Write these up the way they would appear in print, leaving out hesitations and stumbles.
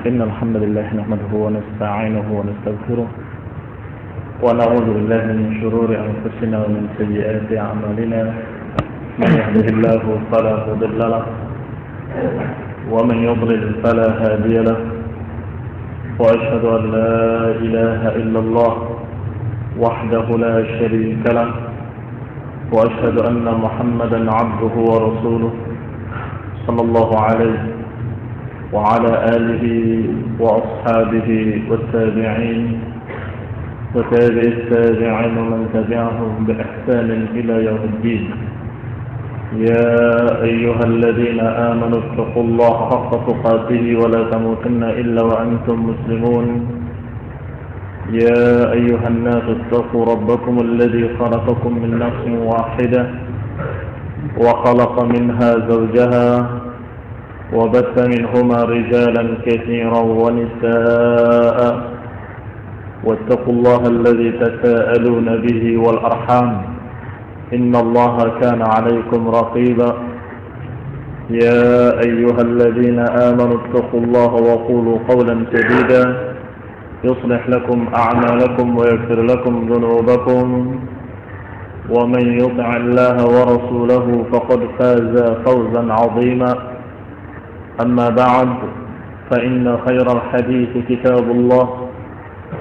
إن الحمد لله نحمده ونستعينه ونستغفره ونعوذ بالله من شرور أنفسنا ومن سيئات أعمالنا من يهده الله فلا مضل له ومن يضلل فلا هادي له وأشهد أن لا إله إلا الله وحده لا شريك له وأشهد أن محمدا عبده ورسوله صلى الله عليه وعلى آله وأصحابه والتابعين وتابع التابعين ومن تبعهم بإحسان إلى يوم الدين. يا أيها الذين آمنوا اتقوا الله حق تقاته ولا تموتن إلا وأنتم مسلمون. يا أيها الناس اتقوا ربكم الذي خلقكم من نفس واحدة وخلق منها زوجها وبث منهما رجالا كثيرا ونساء واتقوا الله الذي تساءلون به والأرحام إن الله كان عليكم رقيبا. يا أيها الذين آمنوا اتقوا الله وقولوا قولا سديدا يصلح لكم أعمالكم ويغفر لكم ذنوبكم ومن يطع الله ورسوله فقد فاز فوزا عظيما. أما بعد فإن خير الحديث كتاب الله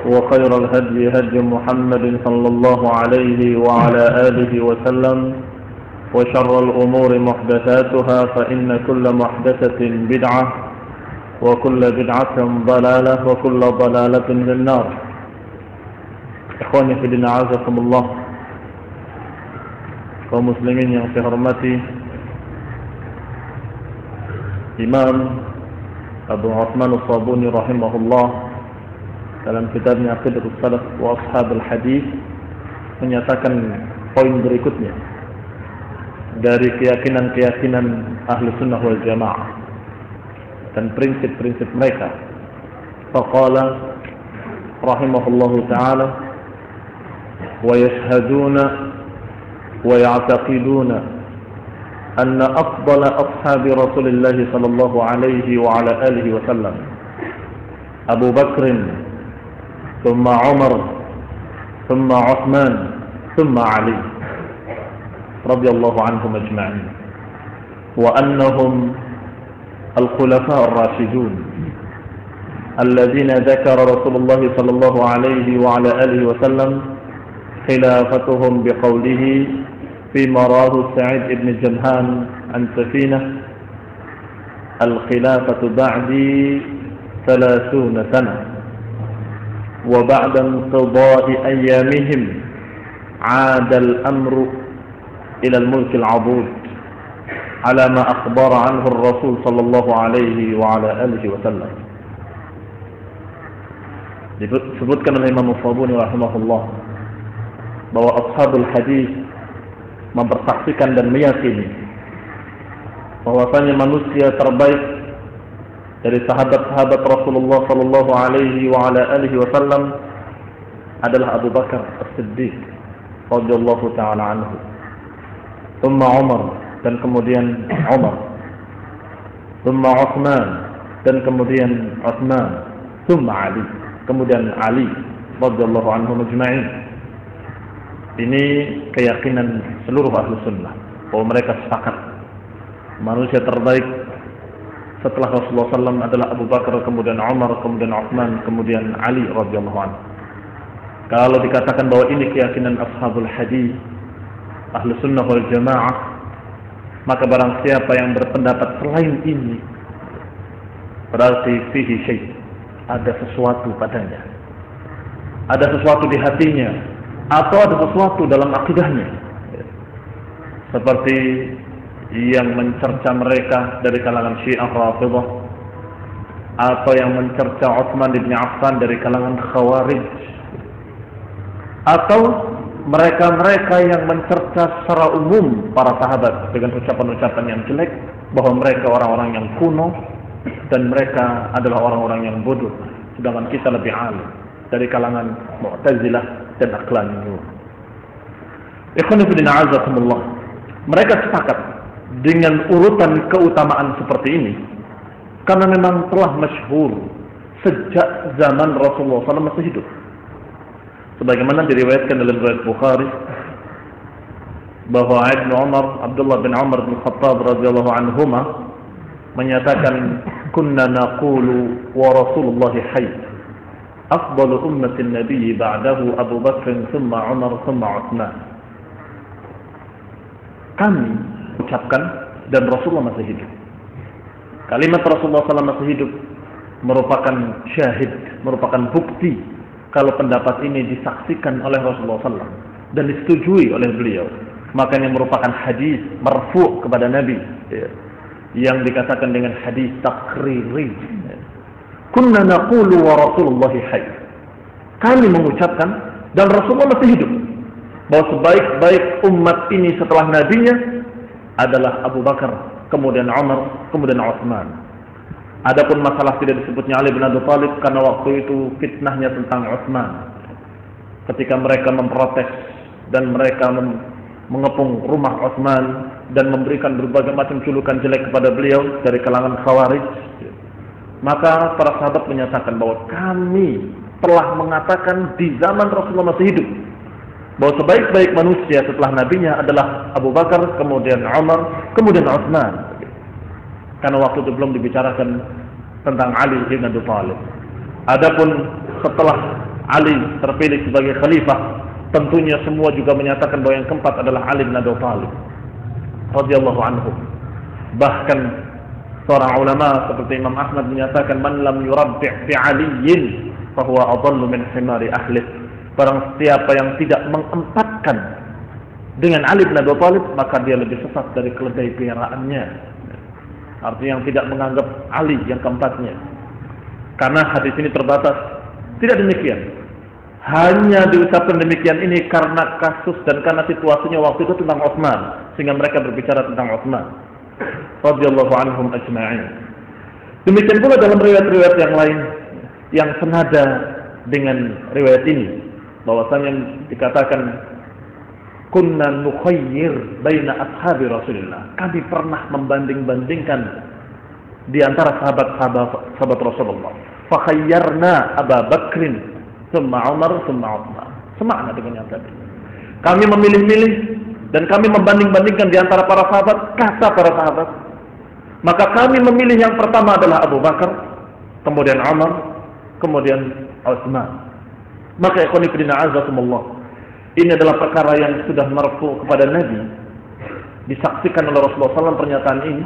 وخير الهدي هدي محمد صلى الله عليه وعلى آله وسلم وشر الأمور محدثاتها فإن كل محدثة بدعة وكل بدعة ضلالة وكل ضلالة في النار. Ikhwani fi din, a'azakumullah, kaum muslimin yang saya hormati, Imam Abu Uthman As-Sabuni rahimahullah dalam kitabnya Aqidatus Salaf wa Ashabul Hadis menyatakan poin berikutnya dari keyakinan-keyakinan Ahlu Sunnah wal Jamaah dan prinsip-prinsip mereka. Faqala rahimahullahu ta'ala wa yashhaduna wa ya'taqiduna أن أفضل أصحاب رسول الله صلى الله عليه وعلى آله وسلم أبو بكر ثم عمر ثم عثمان ثم علي رضي الله عنهم أجمعين وأنهم الخلفاء الراشدون الذين ذكر رسول الله صلى الله عليه وعلى آله وسلم خلافتهم بقوله فيما رواه سعيد بن جمهان عن سفينة الخلافة بعدي 30 سنة وبعد انقضاء أيامهم عاد الأمر إلى الملك العضوض على ما أخبر عنه الرسول صلى الله عليه وعلى آله وسلم. disebutkan oleh Imam As-Sabuni rahimahullah bahwa ashabul hadis mempersaksikan dan meyakini bahwasanya manusia terbaik dari sahabat-sahabat Rasulullah sallallahu alaihi wa ala alihi wasallam adalah Abu Bakar As-Siddiq radhiyallahu taala anhu, thumma Umar dan kemudian Umar, thumma Uthman dan kemudian Uthman, thumma Ali, kemudian Ali radhiyallahu anhum ajma'in. Ini keyakinan seluruh ahlu sunnah bahwa mereka sepakat manusia terbaik setelah Rasulullah SAW adalah Abu Bakar, kemudian Umar, kemudian Uthman, kemudian Ali radhiyallahu anhu. Kalau dikatakan bahwa ini keyakinan ashabul hadis ahlu sunnah wal jamaah, maka barang siapa yang berpendapat selain ini berarti fihi syai', ada sesuatu padanya, ada sesuatu di hatinya, atau ada sesuatu dalam akidahnya, seperti yang mencerca mereka dari kalangan Syiah Rafidhah, atau yang mencerca Utsman bin Affan dari kalangan Khawarij, atau mereka-mereka yang mencerca secara umum para sahabat dengan ucapan-ucapan yang jelek, bahwa mereka orang-orang yang kuno dan mereka adalah orang-orang yang bodoh, sedangkan kita lebih alim, dari kalangan Mu'tazilah dan Aqlaniyun. Ikhwan fillah azakumullah, mereka sepakat dengan urutan keutamaan seperti ini karena memang telah masyhur sejak zaman Rasulullah SAW masih hidup. Sebagaimana diriwayatkan dalam riwayat Bukhari bahwa Ibnu Umar, Abdullah bin Umar bin Khattab radhiyallahu anhuma menyatakan, kunna naqulu wa Rasulullah hayy, afdalu ummatin nabiy ba'dahu Abu Bakr thumma Umar thumma Utsman. Kami ucapkan dan Rasulullah masih hidup. Kalimat Rasulullah SAW masih hidup merupakan syahid, merupakan bukti kalau pendapat ini disaksikan oleh Rasulullah SAW dan disetujui oleh beliau. Makanya merupakan hadis marfu' kepada Nabi, yang dikatakan dengan hadis takriri. Kunna naqulu wa Rasulullah hayy. Kami mengucapkan dan Rasulullah masih hidup, bahwa sebaik-baik umat ini setelah nabinya adalah Abu Bakar, kemudian Umar, kemudian Utsman. Adapun masalah tidak disebutnya Ali bin Abi Thalib karena waktu itu fitnahnya tentang Utsman. Ketika mereka memprotes dan mereka mengepung rumah Utsman dan memberikan berbagai macam julukan jelek kepada beliau dari kalangan Khawarij, maka para sahabat menyatakan bahwa kami telah mengatakan di zaman Rasulullah masih hidup bahwa sebaik-baik manusia setelah nabinya adalah Abu Bakar, kemudian Umar, kemudian Utsman. Karena waktu itu belum dibicarakan tentang Ali bin Abi Thalib. Adapun setelah Ali terpilih sebagai khalifah, tentunya semua juga menyatakan bahwa yang keempat adalah Ali bin Abi Thalib radhiyallahu anhu. Bahkan seorang ulama seperti Imam Ahmad menyatakan, man lam yurabbi' bi Aliyin fa huwa adallu min himari ahlih. Barang siapa yang tidak mengempatkan dengan Ali bin Abi Thalib, maka dia lebih sesat dari keledai peliharaannya. Artinya yang tidak menganggap Ali yang keempatnya. Karena hadis ini terbatas. Tidak demikian. Hanya diucapkan demikian ini karena kasus dan karena situasinya waktu itu tentang Utsman, sehingga mereka berbicara tentang Utsman radhiyallahu anhum ajma'in. Demikian pula dalam riwayat-riwayat yang lain yang senada dengan riwayat ini, bahwasanya dikatakan kunna nukhayyir baina ashabi Rasulillah. Kami pernah membanding-bandingkan di antara sahabat Rasulullah. Fa khayyarna Abu Bakrin thumma Umar thumma Utsman. Semakna dengan yang tadi. Kami memilih-milih dan kami membanding-bandingkan di antara para sahabat. Kata para sahabat, maka kami memilih yang pertama adalah Abu Bakar, kemudian Umar, kemudian Utsman. Maka ikhwan fillah azakumullah, ini adalah perkara yang sudah marfu kepada Nabi, disaksikan oleh Rasulullah SAW pernyataan ini,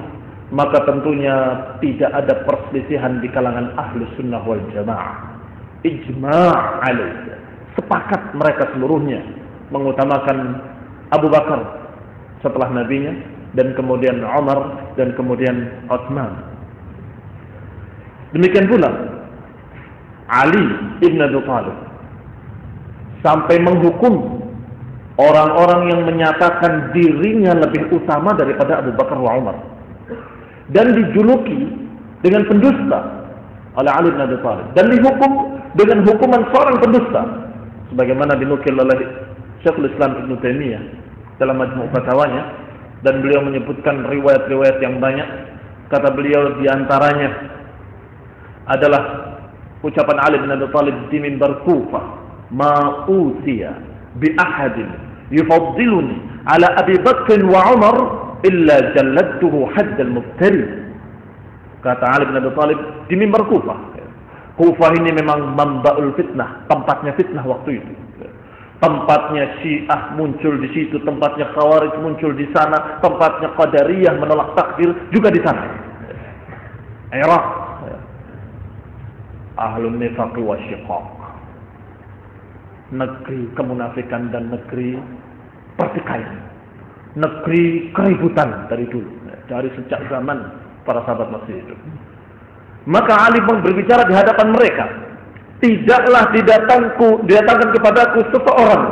maka tentunya tidak ada perselisihan di kalangan ahli sunnah wal jamaah. Ijma' alaih, sepakat mereka seluruhnya mengutamakan Abu Bakar setelah nabinya, dan kemudian Umar, dan kemudian Utsman. Demikian pula Ali ibn Abi Thalib sampai menghukum orang-orang yang menyatakan dirinya lebih utama daripada Abu Bakar wa Umar, dan dijuluki dengan pendusta oleh Ali bin Abi Thalib, dan dihukum dengan hukuman seorang pendusta, sebagaimana dinukil oleh Syekhul Islam Ibnu Taimiyah dalam Majmu' Fatawanya, dan beliau menyebutkan riwayat-riwayat yang banyak. Kata beliau di antaranya adalah ucapan Ali bin Abi Thalib di mimbar Kufah, ma utiya bi ahadin yufaddiluni ala Abi Bakr wa Umar illa jalladtuhu hadd al-muftari. Kata Ali bin Abi Thalib di mimbar Kufah. Kufah ini memang mambaul fitnah, tempatnya fitnah waktu itu. Tempatnya Syiah muncul di situ, tempatnya Khawarij muncul di sana, tempatnya Qadariyah menolak takdir juga di sana. Iraq, ahlun nifaq wa syiqaq, negeri kemunafikan dan negeri pertikaian, negeri keributan dari dulu, dari sejak zaman para sahabat masih hidup. Maka Ali pun berbicara di hadapan mereka, tidaklah didatangkan kepadaku seseorang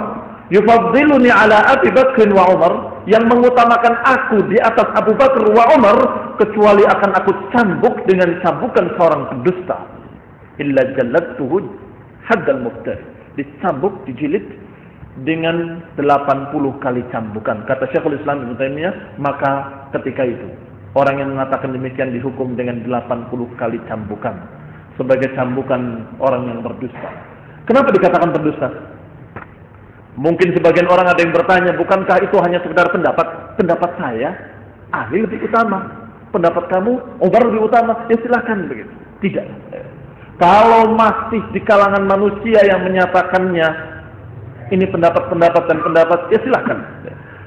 yufaddiluni ala Abi Bakr wa Umar, yang mengutamakan aku di atas Abu Bakar wa Umar, kecuali akan aku cambuk dengan cambukan seorang pendusta. Illa jalladtuhu haddal muftari, dicambuk, dijilid dengan 80 kali cambukan. Kata Syekhul Islam Ibnu Taimiyah, maka ketika itu orang yang mengatakan demikian dihukum dengan 80 kali cambukan. sebagai cambukan orang yang berdusta. Kenapa dikatakan berdusta? Mungkin sebagian orang ada yang bertanya, bukankah itu hanya sekedar pendapat? Pendapat saya, Ali lebih utama. Pendapat kamu, Umar lebih utama. Ya silakan begitu. Tidak. Kalau masih di kalangan manusia yang menyatakannya, ini pendapat-pendapat dan pendapat, ya silakan.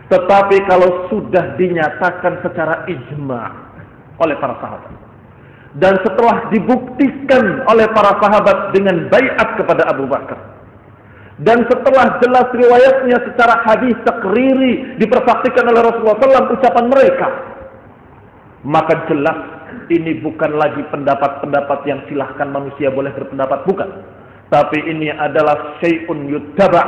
Tetapi kalau sudah dinyatakan secara ijma' oleh para sahabat, dan setelah dibuktikan oleh para sahabat dengan baiat kepada Abu Bakar, dan setelah jelas riwayatnya secara hadis takriri dipersaksikan oleh Rasulullah SAW ucapan mereka, maka jelas ini bukan lagi pendapat-pendapat yang silahkan manusia boleh berpendapat, bukan. Tapi ini adalah syai'un yuttaba,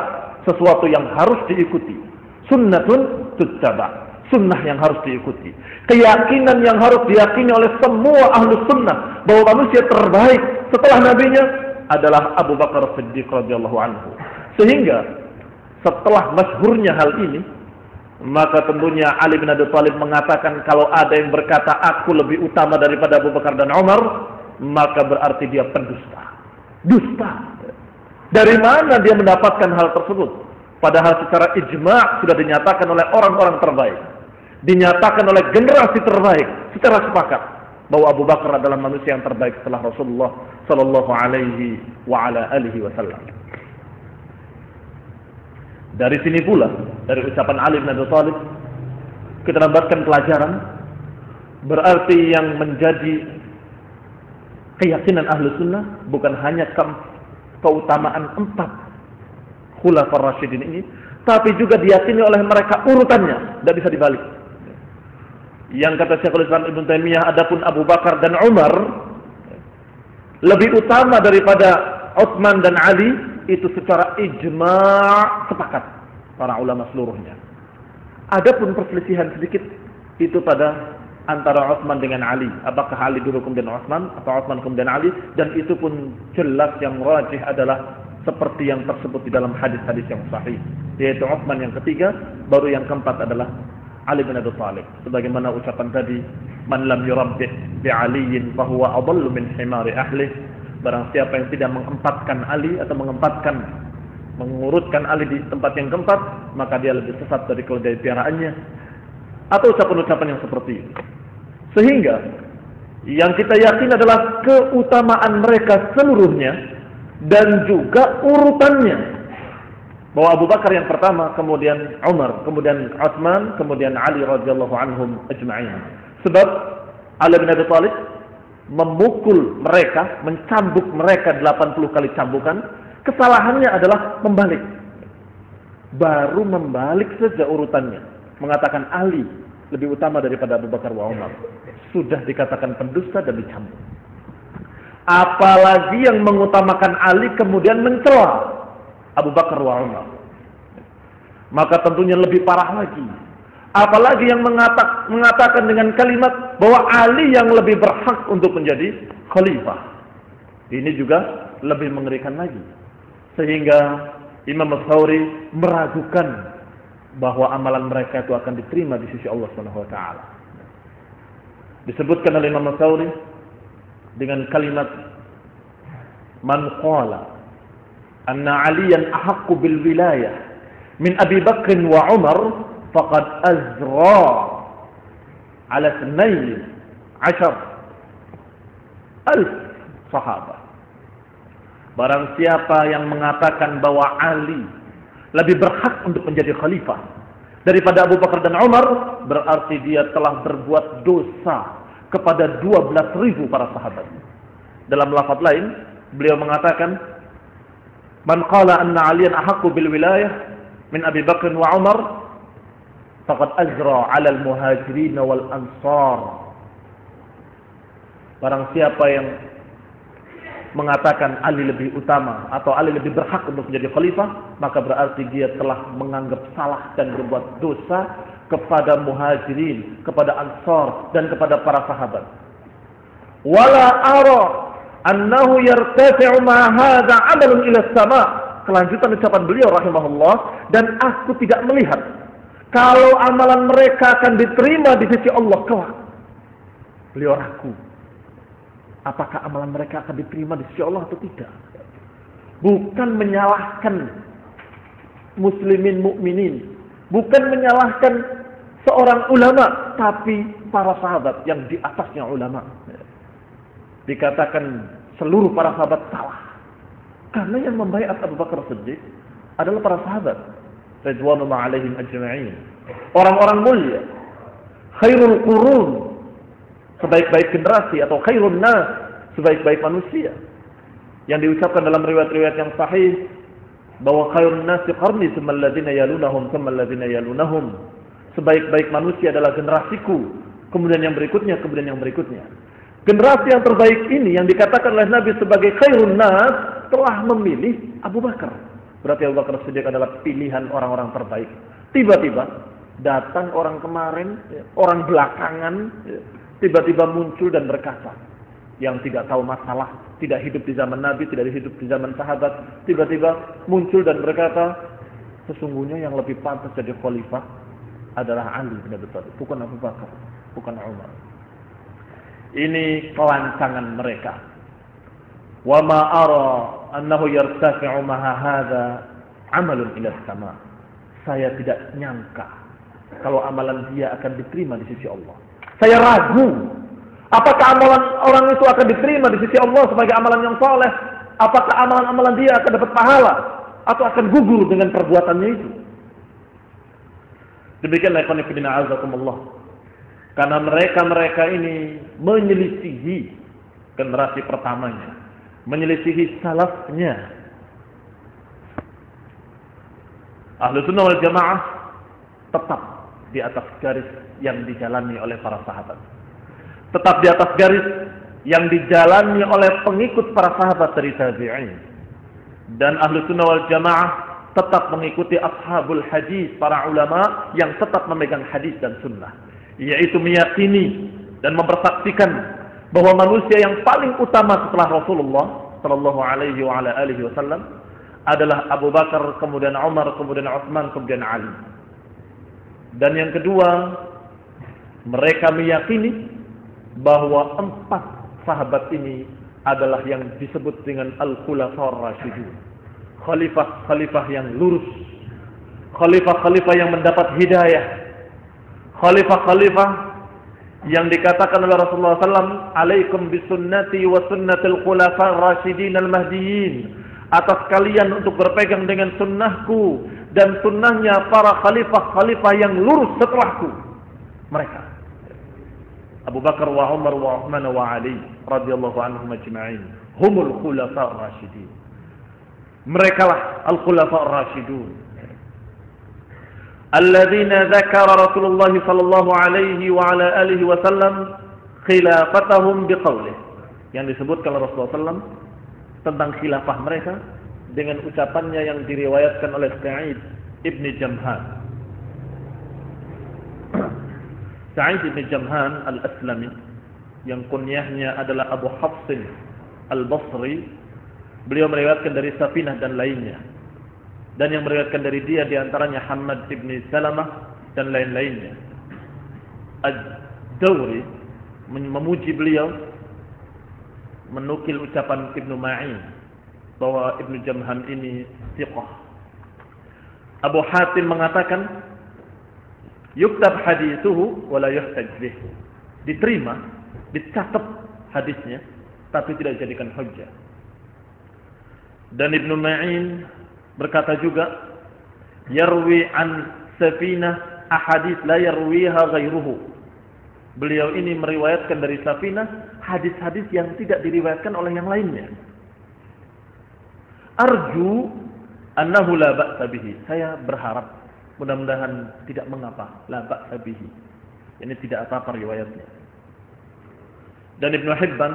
sesuatu yang harus diikuti. Sunnatun tuttaba, sunnah yang harus diikuti. Keyakinan yang harus diyakini oleh semua ahlu sunnah bahwa manusia terbaik setelah nabinya adalah Abu Bakar Siddiq radhiyallahu anhu. Sehingga setelah masyhurnya hal ini, maka tentunya Ali bin Abi Thalib mengatakan kalau ada yang berkata aku lebih utama daripada Abu Bakar dan Umar, maka berarti dia pendusta. Dusta. Dari mana dia mendapatkan hal tersebut? Padahal secara ijma' sudah dinyatakan oleh orang-orang terbaik, dinyatakan oleh generasi terbaik secara sepakat bahwa Abu Bakar adalah manusia yang terbaik setelah Rasulullah sallallahu alaihi wa ala alihi wasallam. Dari sini pula, dari ucapan Ali bin Abi Thalib, kita dapatkan pelajaran, berarti yang menjadi keyakinan ahlu sunnah bukan hanya keutamaan 4 Khulafaur Rasyidin ini, tapi juga diyakini oleh mereka urutannya, tidak bisa dibalik. Yang kata Syekhul Islam Ibnu Taimiyah, adapun Abu Bakar dan Umar lebih utama daripada Utsman dan Ali, itu secara ijma' sepakat para ulama seluruhnya. Adapun perselisihan sedikit itu pada antara Utsman dengan Ali. Apakah Ali dulu kemudian Utsman atau Utsman kemudian Ali, dan itu pun jelas yang rajih adalah seperti yang tersebut di dalam hadis-hadis yang sahih, yaitu Utsman yang ketiga, baru yang keempat adalah Ali bin Abi Thalib. Sebagaimana ucapan tadi, man lam yurabbih bi aliyin fahuwa adallu min himari ahli. Barang siapa yang tidak mengempatkan Ali atau mengurutkan Ali di tempat yang keempat, maka dia lebih sesat dari keledai piaraannya, atau ucapan-ucapan yang seperti itu. Sehingga yang kita yakin adalah keutamaan mereka seluruhnya dan juga urutannya, bahwa Abu Bakar yang pertama, kemudian Umar, kemudian Utsman, kemudian Ali radhiyallahu anhum ajma'in. Sebab Ali bin Abi Thalib memukul mereka, mencambuk mereka 80 kali cambukan. Kesalahannya adalah membalik. Baru membalik saja urutannya, mengatakan Ali lebih utama daripada Abu Bakar wa Umar, sudah dikatakan pendusta dan dicambuk. Apalagi yang mengutamakan Ali kemudian mencela Abu Bakar wa Umar, maka tentunya lebih parah lagi. Apalagi yang mengatakan dengan kalimat bahwa Ali yang lebih berhak untuk menjadi khalifah. Ini juga lebih mengerikan lagi. Sehingga Imam Ats-Tsauri meragukan bahwa amalan mereka itu akan diterima di sisi Allah Subhanahu wa taala. Disebutkan oleh Imam Ats-Tsauri dengan kalimat, man qala anna aliyan ahaqqu bil wilayah min Abi Bakr wa Umar faqad azra ala 12,000 sahabat. Barang siapa yang mengatakan bahwa Ali lebih berhak untuk menjadi khalifah daripada Abu Bakar dan Umar, berarti dia telah berbuat dosa kepada 12.000 para sahabat. Dalam lafaz lain, beliau mengatakan, man qala anna aliyan ahaqqu bil wilayah min Abi Bakr wa Umar faqad azra 'ala al muhajirin wal ansar. Barang siapa yang mengatakan Ali lebih utama atau Ali lebih berhak untuk menjadi khalifah, maka berarti dia telah menganggap salah dan berbuat dosa kepada muhajirin, kepada ansar, dan kepada para sahabat. Wala ara annahu yartafi'u ma hadha 'amalun ila as-sama'. Kelanjutan ucapan beliau rahimahullah, dan aku tidak melihat kalau amalan mereka akan diterima di sisi Allah kelak. Beliau ragu. apakah amalan mereka akan diterima di sisi Allah atau tidak. Bukan menyalahkan muslimin mukminin, bukan menyalahkan seorang ulama, tapi para sahabat yang di atasnya ulama. Dikatakan seluruh para sahabat salah, karena yang membaiat Abu Bakar Siddiq adalah para sahabat ridwanullah alaihim ajma'in, orang-orang mulia, khairul qurun, sebaik-baik generasi, atau khairun nas, sebaik-baik manusia. Yang diucapkan dalam riwayat-riwayat yang sahih bahwa khairun nasi qarni tsumma alladziina yalunahum tsumma alladziina yalunahum. Sebaik-baik manusia adalah generasiku, kemudian yang berikutnya, kemudian yang berikutnya. Generasi yang terbaik ini yang dikatakan oleh Nabi sebagai khairun nas telah memilih Abu Bakar. Berarti Abu Bakar Siddiq adalah pilihan orang-orang terbaik. Tiba-tiba datang orang kemarin, orang belakangan, tiba-tiba muncul dan berkata, yang tidak tahu masalah, tidak hidup di zaman Nabi, tidak hidup di zaman sahabat, tiba-tiba muncul dan berkata, sesungguhnya yang lebih pantas jadi khalifah adalah Ali bin Abi Thalib, bukan Abu Bakar, bukan Umar. Ini kelancangan mereka. Wa ma ara annahu yartafi'u maha hadza amalun ila sama. Saya tidak nyangka kalau amalan dia akan diterima di sisi Allah. Saya ragu apakah amalan orang itu akan diterima di sisi Allah sebagai amalan yang saleh. Apakah amalan-amalan dia akan dapat pahala atau akan gugur dengan perbuatannya itu. Demikianlah ikhwan fillah azakumullah. Karena mereka ini menyelisihi generasi pertamanya, menyelisihi salafnya. Ahlus Sunnah wal Jamaah tetap di atas garis yang dijalani oleh para sahabat. Tetap di atas garis yang dijalani oleh pengikut para sahabat dari tabi'in. Dan Ahlus Sunnah wal Jamaah tetap mengikuti ashabul hadis, para ulama yang tetap memegang hadis dan sunnah, yaitu meyakini dan mempersaksikan bahwa manusia yang paling utama setelah Rasulullah sallallahu alaihi wa ala alihi wasallam adalah Abu Bakar, kemudian Umar, kemudian Utsman, kemudian Ali. Dan yang kedua, mereka meyakini bahwa 4 sahabat ini adalah yang disebut dengan Al-Khulafa'ur Rasyidun, khalifah-khalifah yang lurus, khalifah-khalifah yang mendapat hidayah, khalifah-khalifah yang dikatakan oleh Rasulullah SAW, alaikum bisunnati wa sunnatil khulafa'ir rasyidin al-mahdiyyin, atas kalian untuk berpegang dengan sunnahku dan sunnahnya para khalifah-khalifah yang lurus setelahku. Mereka Abu Bakar wa Umar wa Uthman wa Ali radhiyallahu anhum ajma'in humul khulafa'ir rasyidin. Mereka lah al-khulafa'ir rasyidun alladzina dzakara Rasulullah sallallahu alaihi wa ala alihi wasallam khilafatahum biqaulih, yang disebutkan oleh Rasulullah SAW tentang khilafah mereka dengan ucapannya yang diriwayatkan oleh Sa'id ibn Jamhan. Sa'id ibn Jamhan al-Aslami yang kunyahnya adalah Abu Hafsin al-Basri, beliau meriwayatkan dari Safinah dan lainnya. Dan yang meriwayatkan dari dia diantaranya Hamad ibn Salamah dan lain-lainnya. Ad-Dawri memuji beliau, menukil ucapan Ibnu Ma'in bahwa Ibnu Jamhan ini thiqah. Abu Hatim mengatakan yuktab hadithuhu wa la yuhtaj bih, diterima, dicatat hadisnya tapi tidak dijadikan hujjah. Dan Ibnu Ma'in berkata juga, yarwi an Safinah ahadits la yarwiha ghairuhu. Beliau ini meriwayatkan dari Safinah hadis-hadis yang tidak diriwayatkan oleh yang lainnya. Arju annahu la ba'sa bihi. Saya berharap mudah-mudahan tidak mengapa, la ba'sa bihi. Ini tidak apa-apa riwayatnya. Dan Ibnu Hibban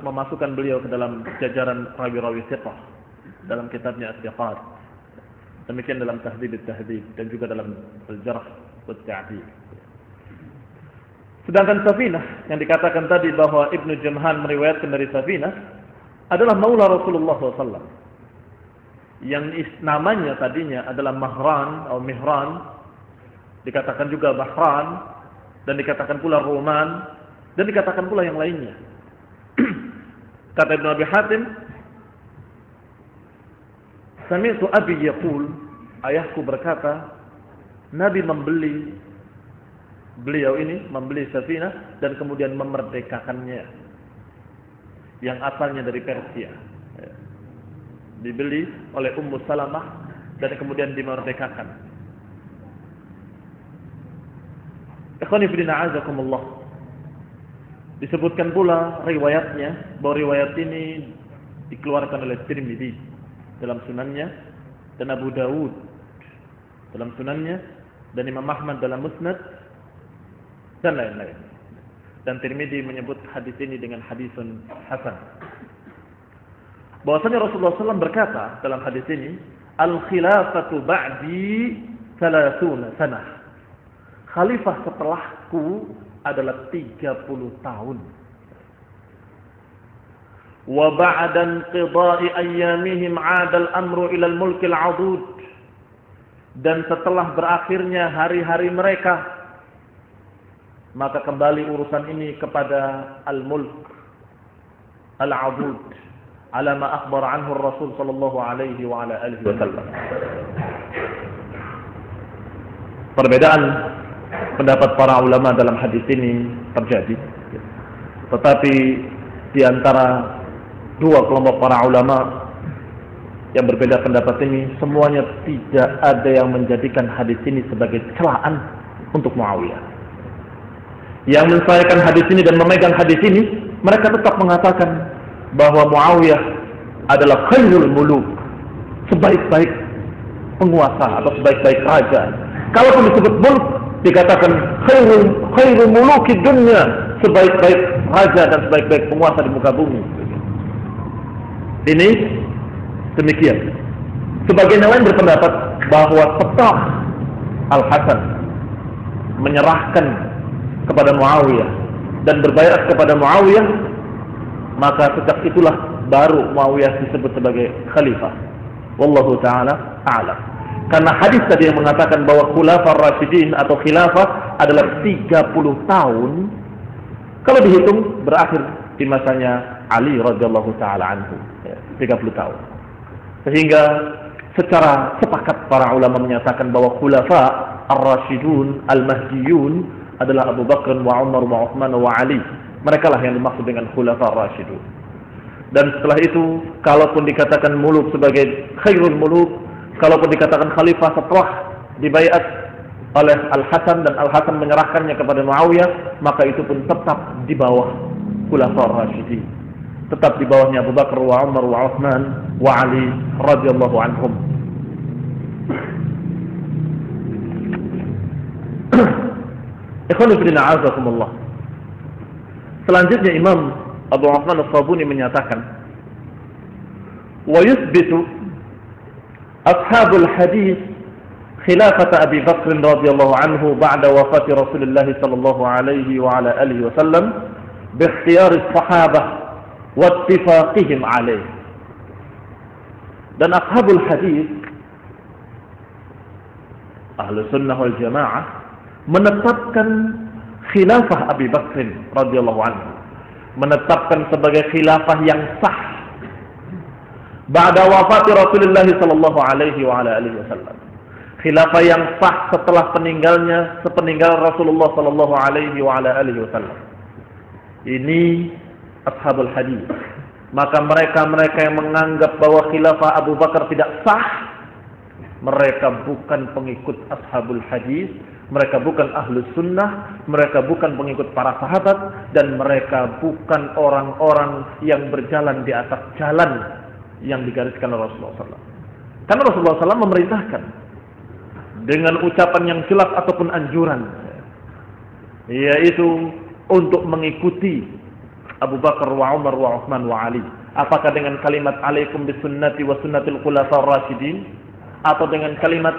memasukkan beliau ke dalam jajaran rawi-rawi thiqah dalam kitabnya As-Siqat. Demikian dalam Tahdhib at-Tahdhib dan juga dalam Al-Jarh wa At-Ta'dil. Sedangkan Safinah yang dikatakan tadi bahwa Ibnu Jamhan meriwayatkan dari Safinah adalah maula Rasulullah SAW, yang namanya tadinya adalah Mahran atau Mihran, dikatakan juga Bahran, dan dikatakan pula Ruman, Dan dikatakan pula yang lainnya. Kata Ibnu Abi Hatim, sami'tu abi yaqul, ayahku berkata, Nabi beliau ini membeli Safinah dan kemudian memerdekakannya, yang asalnya dari Persia. Dibeli oleh Ummu Salamah dan kemudian dimerdekakan. Ikhwani fillah a'azakumullah. Disebutkan pula riwayatnya, bahwa riwayat ini dikeluarkan oleh Tirmidzi dalam sunannya, dan Abu Dawud dalam sunannya, dan Imam Ahmad dalam Musnad, dan lain-lain. Dan Tirmidzi menyebut hadis ini dengan hadisun hasan. Bahwasanya Rasulullah SAW berkata dalam hadis ini, al-khilafatu ba'di 30 sanah. Khalifah setelahku adalah 30 tahun. Wa ba'da inqidha'i ayyamihim 'ada al-amru ila al-mulk al-'adud. Dan setelah berakhirnya hari-hari mereka, maka kembali urusan ini kepada al-mulk al-'adud, ala ma akhbar anhu Rasul sallallahu alaihi wa ala alihi wasallam. Perbedaan pendapat para ulama dalam hadis ini terjadi, tetapi di antara dua kelompok para ulama yang berbeda pendapat ini, semuanya tidak ada yang menjadikan hadis ini sebagai celaan untuk Muawiyah. Yang mensahihkan hadis ini dan memegang hadis ini, mereka tetap mengatakan bahwa Muawiyah adalah khairul muluk, sebaik-baik penguasa atau sebaik-baik raja. Kalaupun disebut mulk, dikatakan khairul muluki dunya, sebaik-baik raja dan sebaik-baik penguasa di muka bumi. Ini demikian. Sebagian yang lain berpendapat bahwa setelah Al-Hasan menyerahkan kepada Muawiyah dan berbayat kepada Muawiyah, maka sejak itulah baru Muawiyah disebut sebagai khalifah. Wallahu ta'ala a'lam. Karena hadis tadi yang mengatakan bahwa khulafah Rasyidin atau khilafah adalah 30 tahun, kalau dihitung berakhir di masanya Ali radhiyallahu taala anhu, 30 tahun. Sehingga secara sepakat para ulama menyatakan bahwa khulafa ar-Rasyidun al-Mahdiyun adalah Abu Bakar wa Umar wa Uthman wa Ali. Mereka lah yang dimaksud dengan khulafa ar-Rasyidun. Dan setelah itu, kalaupun dikatakan muluk sebagai khairul muluk, kalaupun dikatakan khalifah setelah dibaiat oleh Al-Hasan dan Al-Hasan menyerahkannya kepada Muawiyah, maka itu pun tetap di bawah khulafa ar-Rasyidin, tetap di bawahnya Abu Bakar wa Umar wa Uthman wa Ali radhiyallahu anhum. Ikhwani fillah a'azakumullah. Selanjutnya Imam Abu Uthman As-Sabuni menyatakan, wa yuthbitu ashabul hadis khilafat Abi Bakr radhiyallahu anhu ba'da wafat Rasulullah sallallahu alaihi wa ala alihi wasallam bi ikhtiyar as-sahabah wa ittifaqihim alaih. Dan ashabul hadis Ahlus Sunnah wal Jamaah menetapkan khilafah Abi Bakr radhiyallahu anhu, menetapkan sebagai khilafah yang sah ba'da wafat Rasulullah sallallahu alaihi wa ala alihi wasallam. Khilafah yang sah setelah sepeninggal Rasulullah sallallahu alaihi wa ala alihi wasallam. Ini ashabul hadis. Maka mereka yang menganggap bahwa khilafah Abu Bakar tidak sah, mereka bukan pengikut ashabul hadis, mereka bukan ahlus sunnah, mereka bukan pengikut para sahabat, dan mereka bukan orang-orang yang berjalan di atas jalan yang digariskan oleh Rasulullah SAW. Karena Rasulullah SAW memerintahkan dengan ucapan yang jelas ataupun anjuran, yaitu untuk mengikuti Abu Bakar wa Umar wa Uthman wa Ali. Apakah dengan kalimat alaikum bisunnati wa sunnatil khulafar rasyidin, atau dengan kalimat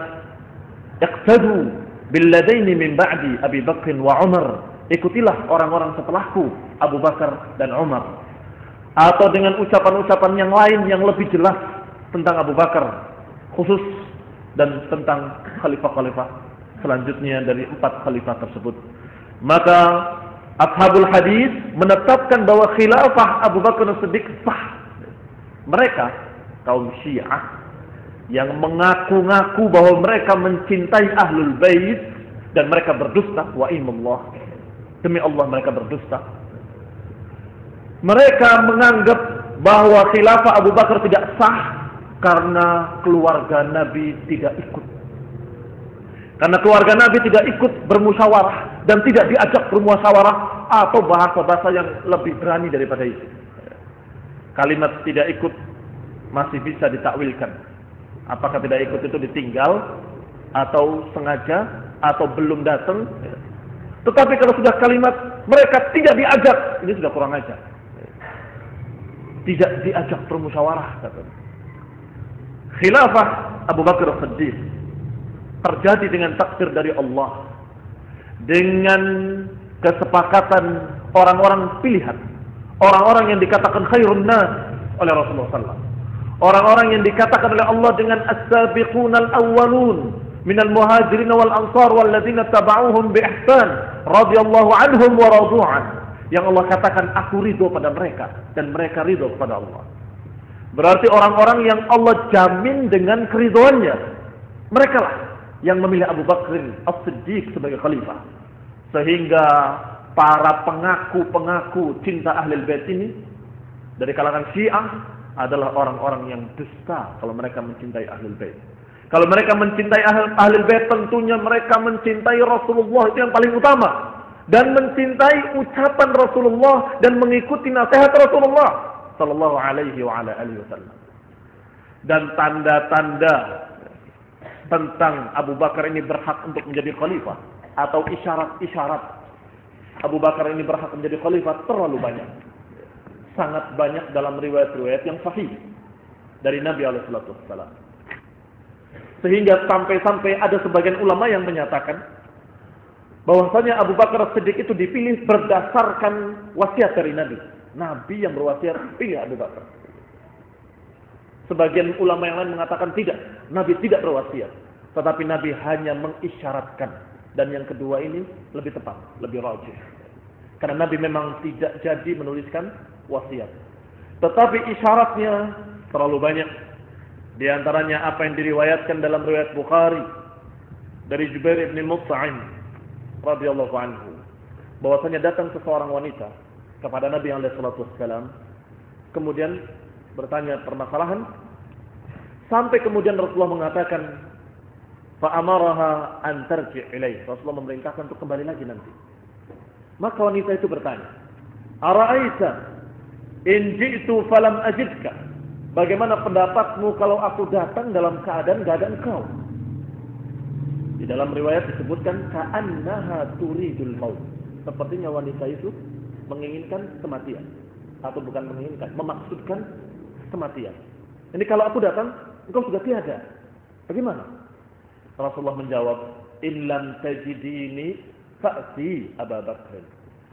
iqtadu billadaini min ba'di Abi Bakr wa Umar, ikutilah orang-orang setelahku Abu Bakar dan Umar, atau dengan ucapan-ucapan yang lain yang lebih jelas tentang Abu Bakar khusus dan tentang khalifah-khalifah selanjutnya dari 4 khalifah tersebut. Maka Ashabul hadis menetapkan bahwa khilafah Abu Bakar As-Siddiq sah. Mereka kaum Syiah yang mengaku-ngaku bahwa mereka mencintai Ahlul Bait dan mereka berdusta, wa imallah, demi Allah mereka berdusta. Mereka menganggap bahwa khilafah Abu Bakar tidak sah karena keluarga Nabi tidak ikut. Karena keluarga Nabi tidak ikut bermusyawarah dan tidak diajak bermusyawarah, atau bahasa-bahasa yang lebih berani daripada itu. Kalimat tidak ikut masih bisa ditakwilkan. Apakah tidak ikut itu ditinggal, atau sengaja, atau belum datang. Tetapi kalau sudah kalimat mereka tidak diajak, ini sudah kurang ajar. Tidak diajak bermusyawarah. Khilafah Abu Bakar As-Siddiq terjadi dengan takdir dari Allah, dengan kesepakatan orang-orang pilihan, orang-orang yang dikatakan khairun nas oleh Rasulullah SAW, orang-orang yang dikatakan oleh Allah dengan as-sabiqunal awwalun minal muhajirin wal ansar walladzina tabauhum bi ihsan radhiyallahu anhum wa radu an, yang Allah katakan aku ridho pada mereka dan mereka ridho kepada Allah. Berarti orang-orang yang Allah jamin dengan keridhoannya, mereka lah yang memilih Abu Bakar As-Siddiq sebagai khalifah. Sehingga para pengaku-pengaku cinta Ahlul Bait ini dari kalangan Syiah adalah orang-orang yang dusta kalau mereka mencintai Ahlul Bait. Kalau mereka mencintai Ahlul Bait, tentunya mereka mencintai Rasulullah, itu yang paling utama, dan mencintai ucapan Rasulullah dan mengikuti nasihat Rasulullah sallallahu alaihi wa ala alihi wasallam. Dan tanda-tanda tentang Abu Bakar ini berhak untuk menjadi khalifah, atau isyarat-isyarat Abu Bakar ini berhak menjadi khalifah terlalu banyak. Sangat banyak dalam riwayat-riwayat yang sahih dari Nabi SAW. Sehingga sampai-sampai ada sebagian ulama yang menyatakan bahwasanya Abu Bakar As-Siddiq itu dipilih berdasarkan wasiat dari Nabi. Nabi yang berwasiat, pilih Abu Bakar. Sebagian ulama yang lain mengatakan tidak, Nabi tidak berwasiat, tetapi Nabi hanya mengisyaratkan. Dan yang kedua ini lebih tepat, lebih rajih. Karena Nabi memang tidak jadi menuliskan wasiat, tetapi isyaratnya terlalu banyak. Di antaranya apa yang diriwayatkan dalam riwayat Bukhari dari Jubair bin Mut'im radhiyallahu anhu, bahwasanya datang seseorang wanita kepada Nabi sallallahu alaihi wasallam, kemudian bertanya permasalahan, sampai kemudian Rasulullah mengatakan, fa'amaraha an tarji' ilaih. Rasulullah memerintahkan untuk kembali lagi nanti. Maka wanita itu bertanya, ara'aita in ji'tu falam ajidka? Bagaimana pendapatmu kalau aku datang dalam keadaan enggak ada engkau? Di dalam riwayat disebutkan ka'annaha turidul maut. Sepertinya wanita itu menginginkan kematian, atau bukan menginginkan, memaksudkan kematian. Ini kalau aku datang, engkau sudah tiada. Bagaimana? Rasulullah menjawab, in lam tajidini fa'ti Abu Bakar.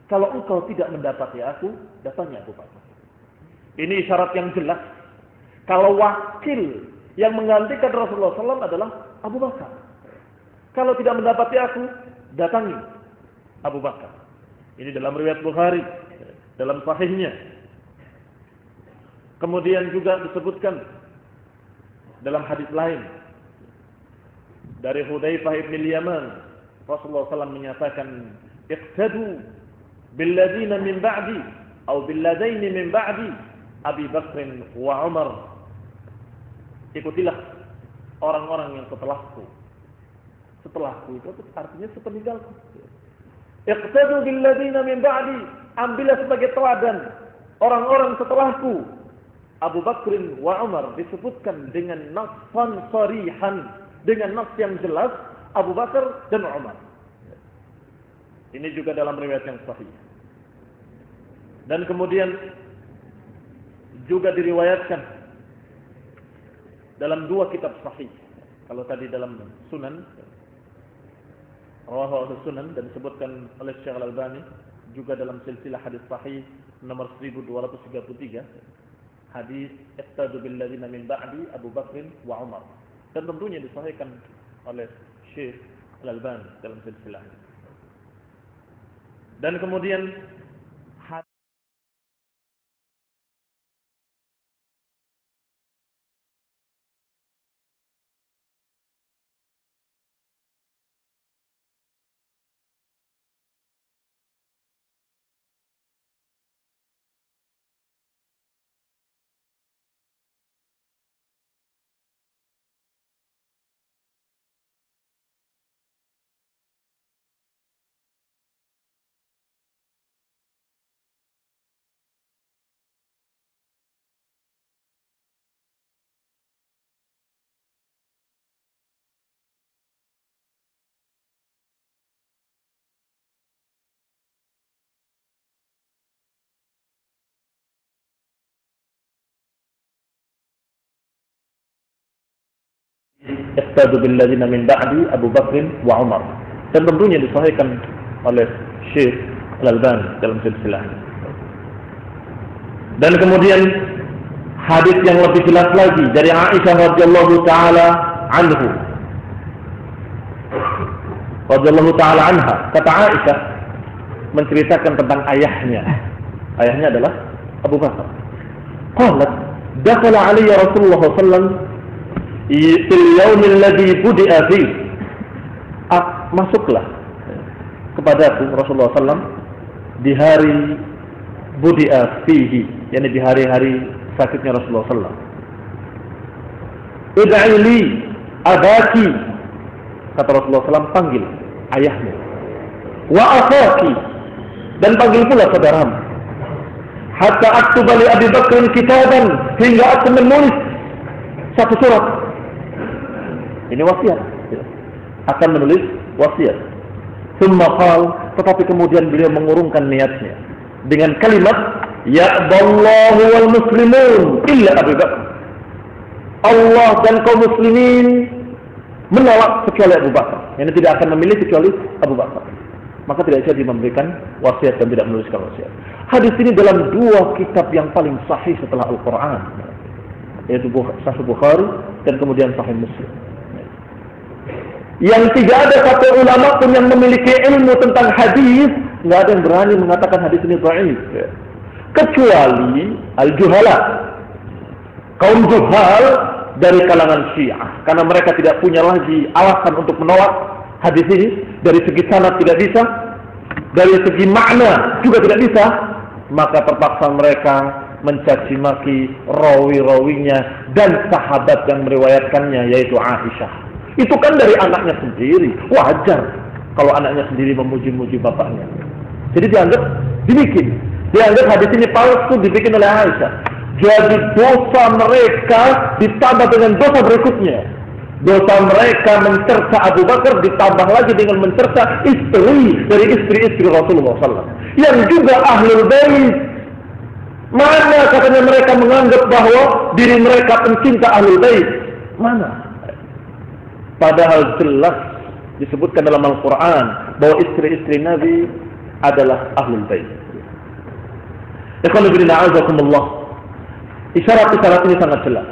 Kalau engkau tidak mendapati aku, datangi Abu Bakar. Ini isyarat yang jelas. Kalau wakil yang menggantikan Rasulullah SAW adalah Abu Bakar. Kalau tidak mendapati aku, datangi Abu Bakar. Ini dalam riwayat Bukhari, dalam sahihnya. Kemudian juga disebutkan dalam hadis lain dari Hudzaifah bin Yaman, Rasulullah SAW menyatakan, iqtadu billadzina min ba'di atau billadaini min ba'di Abi Bakr wa Umar. Ikutilah orang-orang yang setelahku. Setelahku itu artinya sepeninggalku. Iqtadu billadzina min ba'di, ambillah sebagai teladan orang-orang setelahku. Abu Bakr wa Umar disebutkan dengan nassan sarihan, dengan nas yang jelas, Abu Bakar dan Umar. Ini juga dalam riwayat yang sahih. Dan kemudian juga diriwayatkan dalam dua kitab sahih. Kalau tadi dalam Sunan, Rawahu Sunan, dan disebutkan oleh Syekh Al-Albani juga dalam silsilah hadis sahih nomor 1233, hadis iqtadu bil ladzina min ba'di Abu Bakr wa Umar, dan tentunya disahihkan oleh Syekh Al-Albani dalam silsilah. Dan kemudian Iqtadu billadzina min ba'di Abu Bakr wa Umar. Dan tentunya disahihkan oleh Syekh Al-Albani dalam silsilah. Dan kemudian hadis yang lebih jelas lagi dari Aisyah radhiyallahu taala anhu. Radhiyallahu taala anha, kata Aisyah menceritakan tentang ayahnya. Ayahnya adalah Abu Bakar. Qalat, dakhala alayya Rasulullah sallallahu alaihi wasallam fil yaumil ladzi budi'a fi. Masuklah kepadaku Rasulullah SAW di hari budi'a fihi, yakni di hari-hari sakitnya Rasulullah SAW. Ud'i li abaki, kata Rasulullah SAW, panggil ayahmu. Wa akhaki, dan panggil pula saudaramu. Hatta aktuba li Abi Bakr kitaban, hingga aku menulis satu surat. Ini wasiat, akan menulis wasiat. Tsumma qal, tetapi kemudian beliau mengurungkan niatnya dengan kalimat ya'ballahu wal muslimun illa Abu Bakar. Allah dan kaum muslimin menolak kecuali Abu Bakar. Yang tidak akan memilih kecuali Abu Bakar. Maka tidak jadi memberikan wasiat dan tidak menuliskan wasiat. Hadis ini dalam dua kitab yang paling sahih setelah Al-Quran, yaitu Sahih Bukhari dan kemudian Sahih Muslim. Yang tidak ada satu ulama pun yang memiliki ilmu tentang hadis, nggak ada yang berani mengatakan hadis ini dhaif, kecuali al-juhala, kaum juhal dari kalangan Syiah, karena mereka tidak punya lagi alasan untuk menolak hadis ini. Dari segi sanad tidak bisa, dari segi makna juga tidak bisa, maka terpaksa mereka mencaci maki rawi-rawinya dan sahabat yang meriwayatkannya, yaitu Aisyah. Itu kan dari anaknya sendiri, wajar kalau anaknya sendiri memuji-muji bapaknya. Jadi dianggap hadis ini palsu, dibikin oleh Aisyah. Jadi dosa mereka ditambah dengan dosa berikutnya. Dosa mereka mencerca Abu Bakar ditambah lagi dengan mencerca istri dari istri-istri Rasulullah SAW, yang juga ahlul bait. Mana katanya mereka menganggap bahwa diri mereka pencinta ahlul bait? Mana? Padahal jelas disebutkan dalam Al-Quran bahwa istri-istri Nabi adalah ahlul bait. Ikhwan fillah, a'azakumullah. Isyarat-isyarat ini sangat jelas.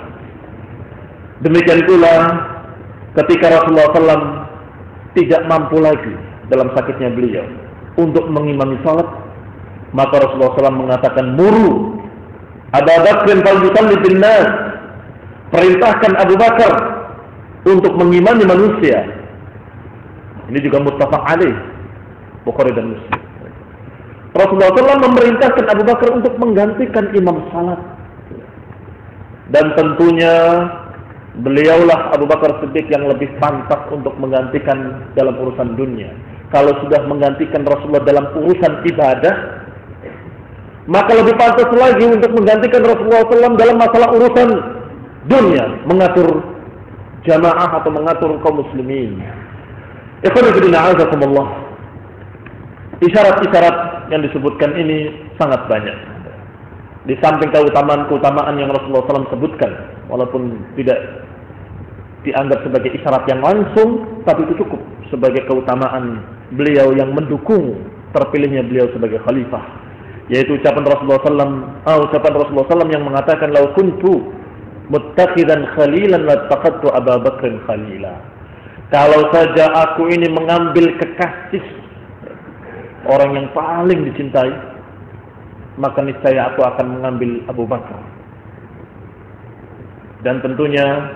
Demikian pula ketika Rasulullah SAW tidak mampu lagi dalam sakitnya beliau untuk mengimami salat, maka Rasulullah SAW mengatakan, muru Abu Bakr falyusalli bin nas, perintahkan Abu Bakar untuk mengimami manusia. Ini juga muttafaq alaih, Bukhari dan Muslim. Rasulullah SAW memerintahkan Abu Bakar untuk menggantikan imam salat. Dan tentunya beliaulah Abu Bakar Siddiq yang lebih pantas untuk menggantikan dalam urusan dunia. Kalau sudah menggantikan Rasulullah dalam urusan ibadah, maka lebih pantas lagi untuk menggantikan Rasulullah SAW dalam masalah urusan dunia, mengatur jamaah atau mengatur kaum muslimin. Ikhwan fillah, a'azakumullah. Isyarat-isyarat yang disebutkan ini sangat banyak. Di samping keutamaan-keutamaan yang Rasulullah SAW sebutkan, walaupun tidak dianggap sebagai isyarat yang langsung, tapi itu cukup sebagai keutamaan beliau yang mendukung terpilihnya beliau sebagai khalifah, yaitu ucapan Rasulullah SAW yang mengatakan, "Lau kuntu muttakhidan khalilan lattaqadtu Abu Bakrin khalila." Kalau saja aku ini mengambil kekasih orang yang paling dicintai, maka niscaya aku akan mengambil Abu Bakar. Dan tentunya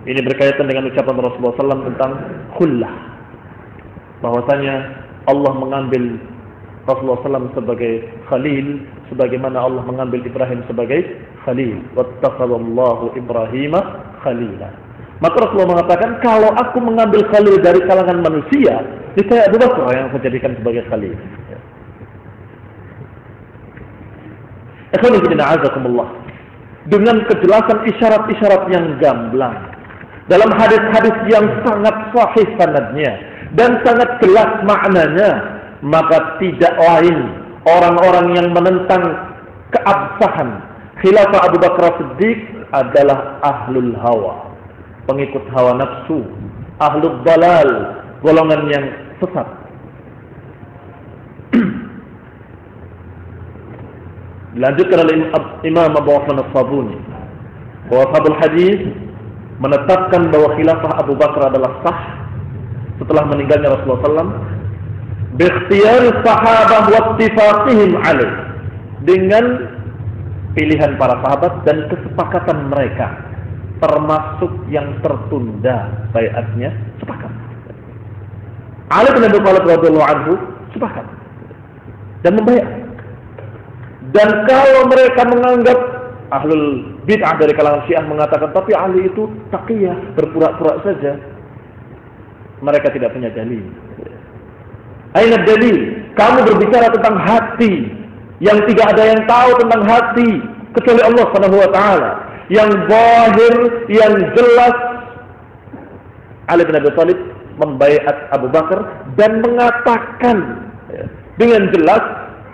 ini berkaitan dengan ucapan Rasulullah SAW tentang khullah, bahwasanya Allah mengambil Rasulullah SAW sebagai khalil, sebagaimana Allah mengambil Ibrahim sebagai khalil. Wattakhadallahu Ibrahima khalila. Maka Rasulullah mengatakan, kalau aku mengambil khalil dari kalangan manusia, niscaya Abu Bakar yang aku jadikan sebagai khalil. Ikhwani fillah, a'azakumullah. Dengan kejelasan isyarat-isyarat yang gamblang, dalam hadis-hadis yang sangat sahih sanadnya dan sangat jelas maknanya, maka tidak lain orang-orang yang menentang keabsahan khilafah Abu Bakar Siddiq adalah ahlul hawa, pengikut hawa nafsu, ahlul dalal, golongan yang sesat. Dilanjutkan oleh Imam Abu Uthman As-Sabuni bahwa Ashabul Hadis menetapkan bahwa khilafah Abu Bakar adalah sah setelah meninggalnya Rasulullah SAW bikhtiyar sahabah wa ittifaqihim alaih, dengan pilihan para sahabat dan kesepakatan mereka, termasuk yang tertunda baiatnya, sepakat. Ali bin Abi Thalib radhiyallahu anhu sepakat dan membayar. Dan kalau mereka menganggap ahlul bid'ah dari kalangan Syiah mengatakan, tapi Ali itu taqiyah, berpura-pura saja, mereka tidak punya dalil. Aina dalil? Kamu berbicara tentang hati, yang tidak ada yang tahu tentang hati kecuali Allah Subhanahu wa taala. Yang zahir, yang jelas, Ali bin Abi Thalib membaiat Abu Bakar dan mengatakan dengan jelas,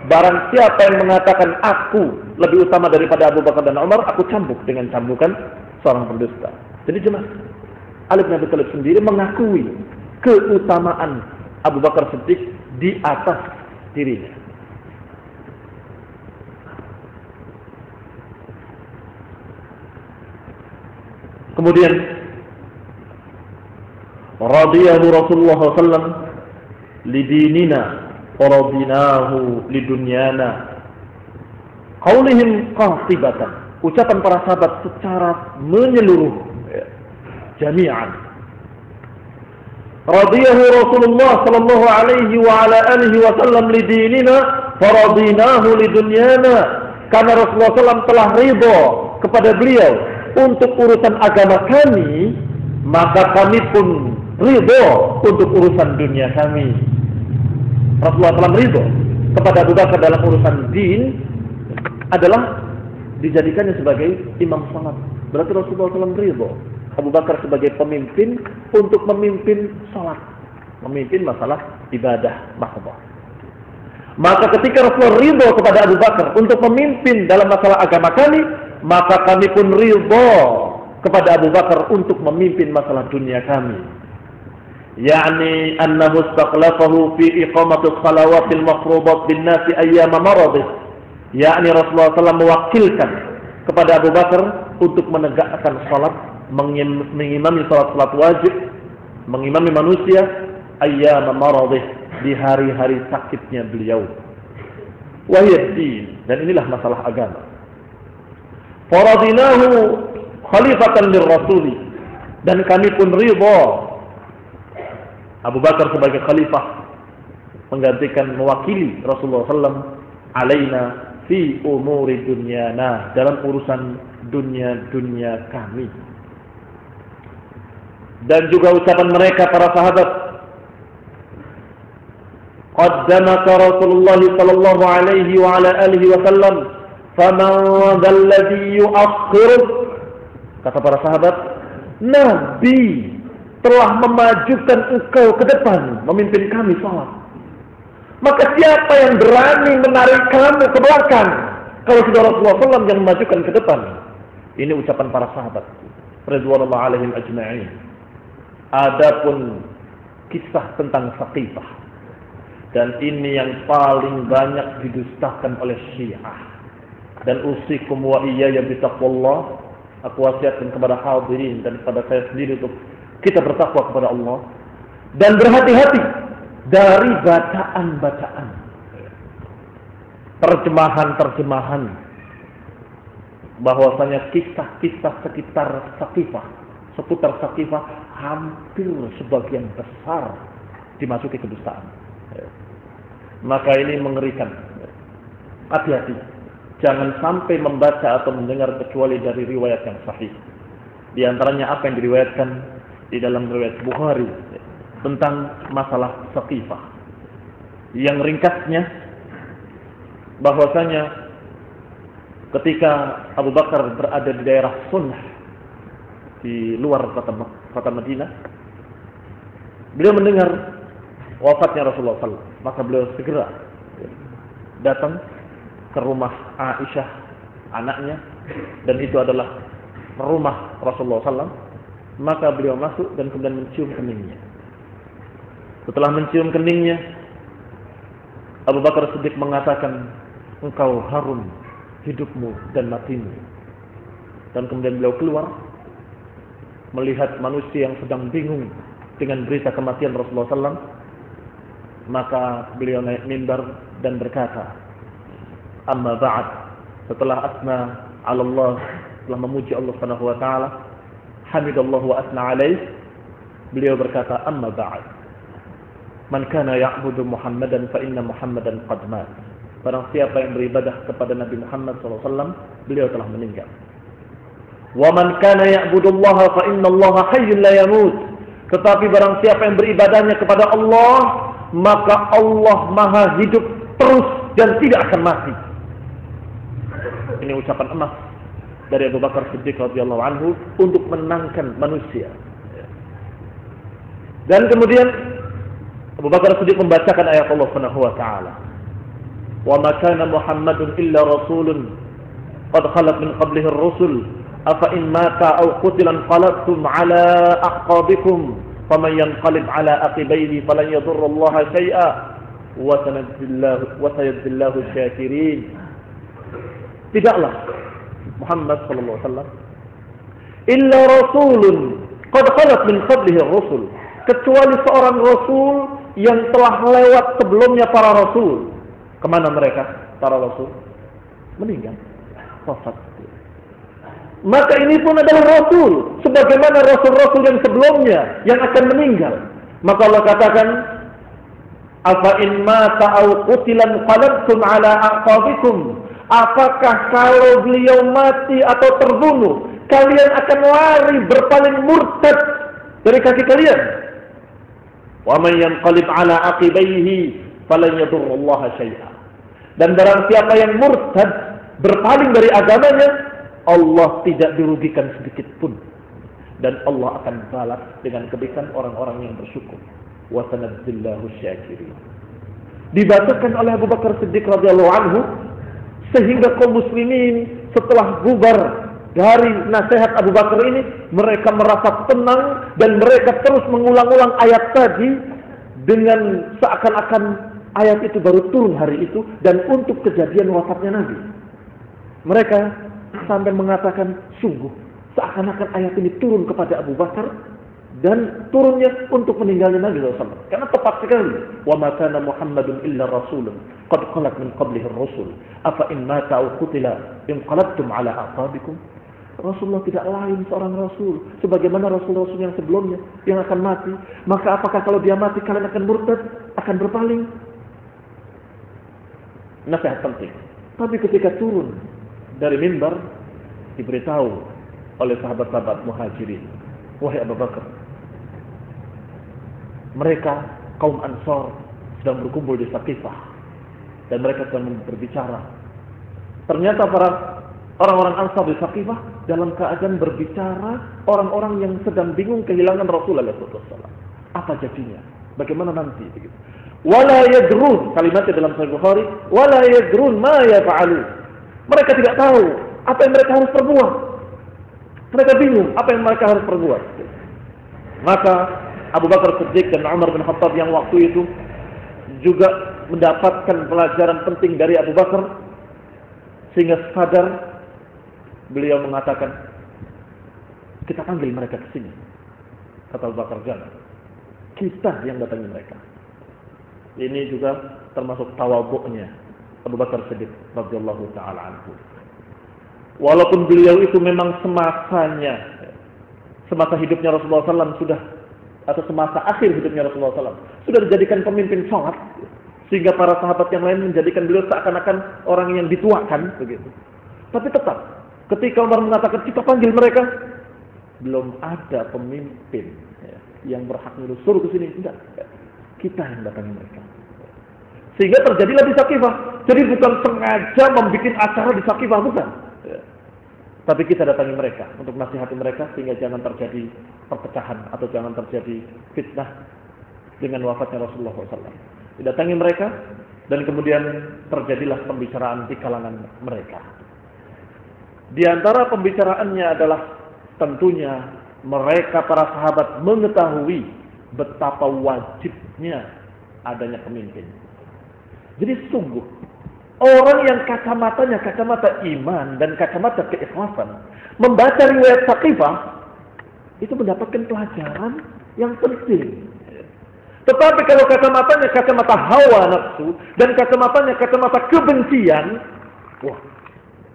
barang siapa yang mengatakan aku lebih utama daripada Abu Bakar dan Umar, aku cambuk dengan cambukan seorang pendusta. Jadi jelas, Ali bin Abi Thalib sendiri mengakui keutamaan Abu Bakar Siddiq di atas dirinya. Kemudian radiyahu Rasulullah SAW lidinina waradinahu lidunyana. Qaulihim qatibatan, ucapan para sahabat secara menyeluruh, jami'an. Radiyahu Rasulullah sallallahu alaihi wa ala alihi wasallam lidinina faradinahu lidunyana, karena Rasulullah SAW telah ridha kepada beliau untuk urusan agama kami, maka kami pun ridha untuk urusan dunia kami. Rasulullah SAW ridho kepada Abu Bakar dalam urusan din adalah dijadikannya sebagai imam salat. Berarti Rasulullah SAW ridho Abu Bakar sebagai pemimpin untuk memimpin salat, memimpin masalah ibadah mahdoh. Maka ketika Rasulullah ridho kepada Abu Bakar untuk memimpin dalam masalah agama kami, maka kami pun ridho kepada Abu Bakar untuk memimpin masalah dunia kami. Yani annahu istaqlafahu fi iqamati shalawatil mafruḍat bin nasi ayyama maradih. Yani Rasulullah SAW mewakilkan kepada Abu Bakar untuk menegakkan salat, mengimami salat-salat wajib, mengimami manusia ayyama maradih, di hari-hari sakitnya beliau. Wahiyad din, dan inilah masalah agama. Faradinahu khalifatan lirrasuli, dan kami pun ridha Abu Bakar sebagai khalifah, menggantikan, mewakili Rasulullah SAW alaina fi umuri dunyana, dalam urusan dunia kami. Dan juga ucapan mereka para sahabat, qaddamaka Rasulullah sallallahu alaihi wa ala alihi wasallam faman dzalladzi yu'akhkhir. Kata para sahabat, Nabi telah memajukan engkau ke depan, memimpin kami salat. Maka siapa yang berani menarik kamu ke belakang kalau sudah Rasulullah SAW yang memajukan ke depan? Ini ucapan para sahabat radhiyallahu alaihim ajma'in. Adapun kisah tentang Saqifah, dan ini yang paling banyak didustakan oleh Syiah. Dan usikum wa iyaya bitaqwallah, aku wasiatkan kepada hadirin dan kepada saya sendiri untuk kita bertakwa kepada Allah dan berhati-hati dari bacaan-bacaan terjemahan-terjemahan bahwasanya kisah-kisah seputar Saqifah hampir sebagian besar dimasuki kedustaan. Maka ini mengerikan. Hati-hati, jangan sampai membaca atau mendengar kecuali dari riwayat yang sahih. Di antaranya apa yang diriwayatkan di dalam riwayat Bukhari tentang masalah Saqifah. Yang ringkasnya bahwasanya ketika Abu Bakar berada di daerah Sunnah di luar kota Madinah, beliau mendengar wafatnya Rasulullah SAW. Maka beliau segera datang ke rumah Aisyah, anaknya, dan itu adalah rumah Rasulullah SAW. Maka beliau masuk dan kemudian mencium keningnya. Setelah mencium keningnya, Abu Bakar Siddiq mengatakan, engkau harum hidupmu dan matimu. Dan kemudian beliau keluar melihat manusia yang sedang bingung dengan berita kematian Rasulullah SAW. Maka beliau naik mimbar dan berkata, amma ba'd, setelah asna ala Allah, setelah memuji Allah Subhanahu wa taala, hamidallah wa asna alaih, beliau berkata, amma ba'd, man kana ya'budu Muhammadan fa inna Muhammadan qad mat. Barang siapa yang beribadah kepada Nabi Muhammad SAW, beliau telah meninggal. Wa man kana ya'budullaha fa innallaha hayyun la yamut. Tetapi barang siapa yang beribadahnya kepada Allah, maka Allah Maha hidup terus dan tidak akan mati. Ini ucapan emas dari Abu Bakar Siddiq radhiyallahu anhu untuk menenangkan manusia. Dan kemudian Abu Bakar Siddiq membacakan ayat Allah Subhanahu wa taala, "Wa ma kana Muhammadun illa rasulun qad khalat min qablihi ar-rusul afa in mata aw qutila qalabtum ala aqabikum faman yanqalib ala aqibaihi falan yadurra Allah shay'a wa sayajzillahu syakirin." Tidaklah Muhammad sallallahu alaihi wasallam illa rasulun qad khalat min qablihi ar-rusul, kecuali seorang rasul yang telah lewat sebelumnya para rasul. Kemana mereka para rasul? Meninggal, wafat. Maka ini pun adalah rasul, sebagaimana rasul-rasul yang sebelumnya yang akan meninggal. Maka Allah katakan, afa in mata aw qutilan qalabtum ala aqabikum. Apakah kalau beliau mati atau terbunuh, kalian akan lari berpaling murtad dari kaki kalian? Wa man yanqalib ala aqibaihi falan yadurrullaha syai'a. Dan barang siapa yang murtad, berpaling dari agamanya, Allah tidak dirugikan sedikit pun. Dan Allah akan balas dengan kebaikan orang-orang yang bersyukur. Wa sanadzillahu syakirin. Dibacakan oleh Abu Bakar Siddiq radhiyallahu anhu, sehingga kaum muslimin setelah bubar dari nasihat Abu Bakar ini, mereka merasa tenang dan mereka terus mengulang-ulang ayat tadi dengan seakan-akan ayat itu baru turun hari itu dan untuk kejadian wafatnya Nabi. Mereka sampai mengatakan, sungguh seakan-akan ayat ini turun kepada Abu Bakar dan turunnya untuk meninggalnya Nabi SAW. Karena tepat sekali. Wa ma kana Muhammadun illa rasulun qad khalat min qablihi ar-rusul afa in mata aw qutila inqalabtum ala aqabikum. Rasulullah tidak lain seorang rasul sebagaimana rasul-rasul yang sebelumnya yang akan mati. Maka apakah kalau dia mati kalian akan murtad, akan berpaling? Nasihat penting. Tapi ketika turun dari mimbar, diberitahu oleh sahabat-sahabat muhajirin, wahai Abu Bakar, mereka kaum Ansar sedang berkumpul di Saqifah dan mereka sedang berbicara. Ternyata para orang-orang Ansar di Saqifah dalam keadaan berbicara orang-orang yang sedang bingung kehilangan Rasulullah SAW. Apa jadinya? Bagaimana nanti? Begitu. Wala yadrun, kalimatnya dalam Sahih Bukhari, wala yadrun ma yaf'alu. Mereka tidak tahu apa yang mereka harus perbuat. Mereka bingung apa yang mereka harus perbuat. Maka Abu Bakar Siddiq dan Umar bin Khattab yang waktu itu juga mendapatkan pelajaran penting dari Abu Bakar, sehingga sadar. Beliau mengatakan, kita panggil mereka ke sini. Kata Abu Bakar, jangan. Kita yang datangi mereka. Ini juga termasuk tawadhu'nya Abu Bakar Siddiq radhiyallahu taala anhu. Walaupun beliau itu memang semasa hidupnya Rasulullah SAW sudah, atau semasa akhir hidupnya Rasulullah SAW sudah dijadikan pemimpin sholat, sehingga para sahabat yang lain menjadikan beliau seakan-akan orang yang dituakan begitu. Tapi tetap ketika Umar mengatakan kita panggil mereka, belum ada pemimpin yang berhak nyuruh suruh ke sini, enggak. Kita yang datangi mereka. Sehingga terjadilah di Saqifah. Jadi bukan sengaja membuat acara di Saqifah, bukan. Tapi kita datangi mereka untuk nasihati mereka sehingga jangan terjadi perpecahan atau jangan terjadi fitnah dengan wafatnya Rasulullah SAW. Didatangi mereka dan kemudian terjadilah pembicaraan di kalangan mereka. Di antara pembicaraannya adalah tentunya mereka para sahabat mengetahui betapa wajibnya adanya pemimpin. Jadi sungguh orang yang kacamata iman dan kacamata keikhlasan membaca riwayat Saqifah itu mendapatkan pelajaran yang penting. Tetapi kalau kacamata hawa nafsu dan kacamata kebencian, wah,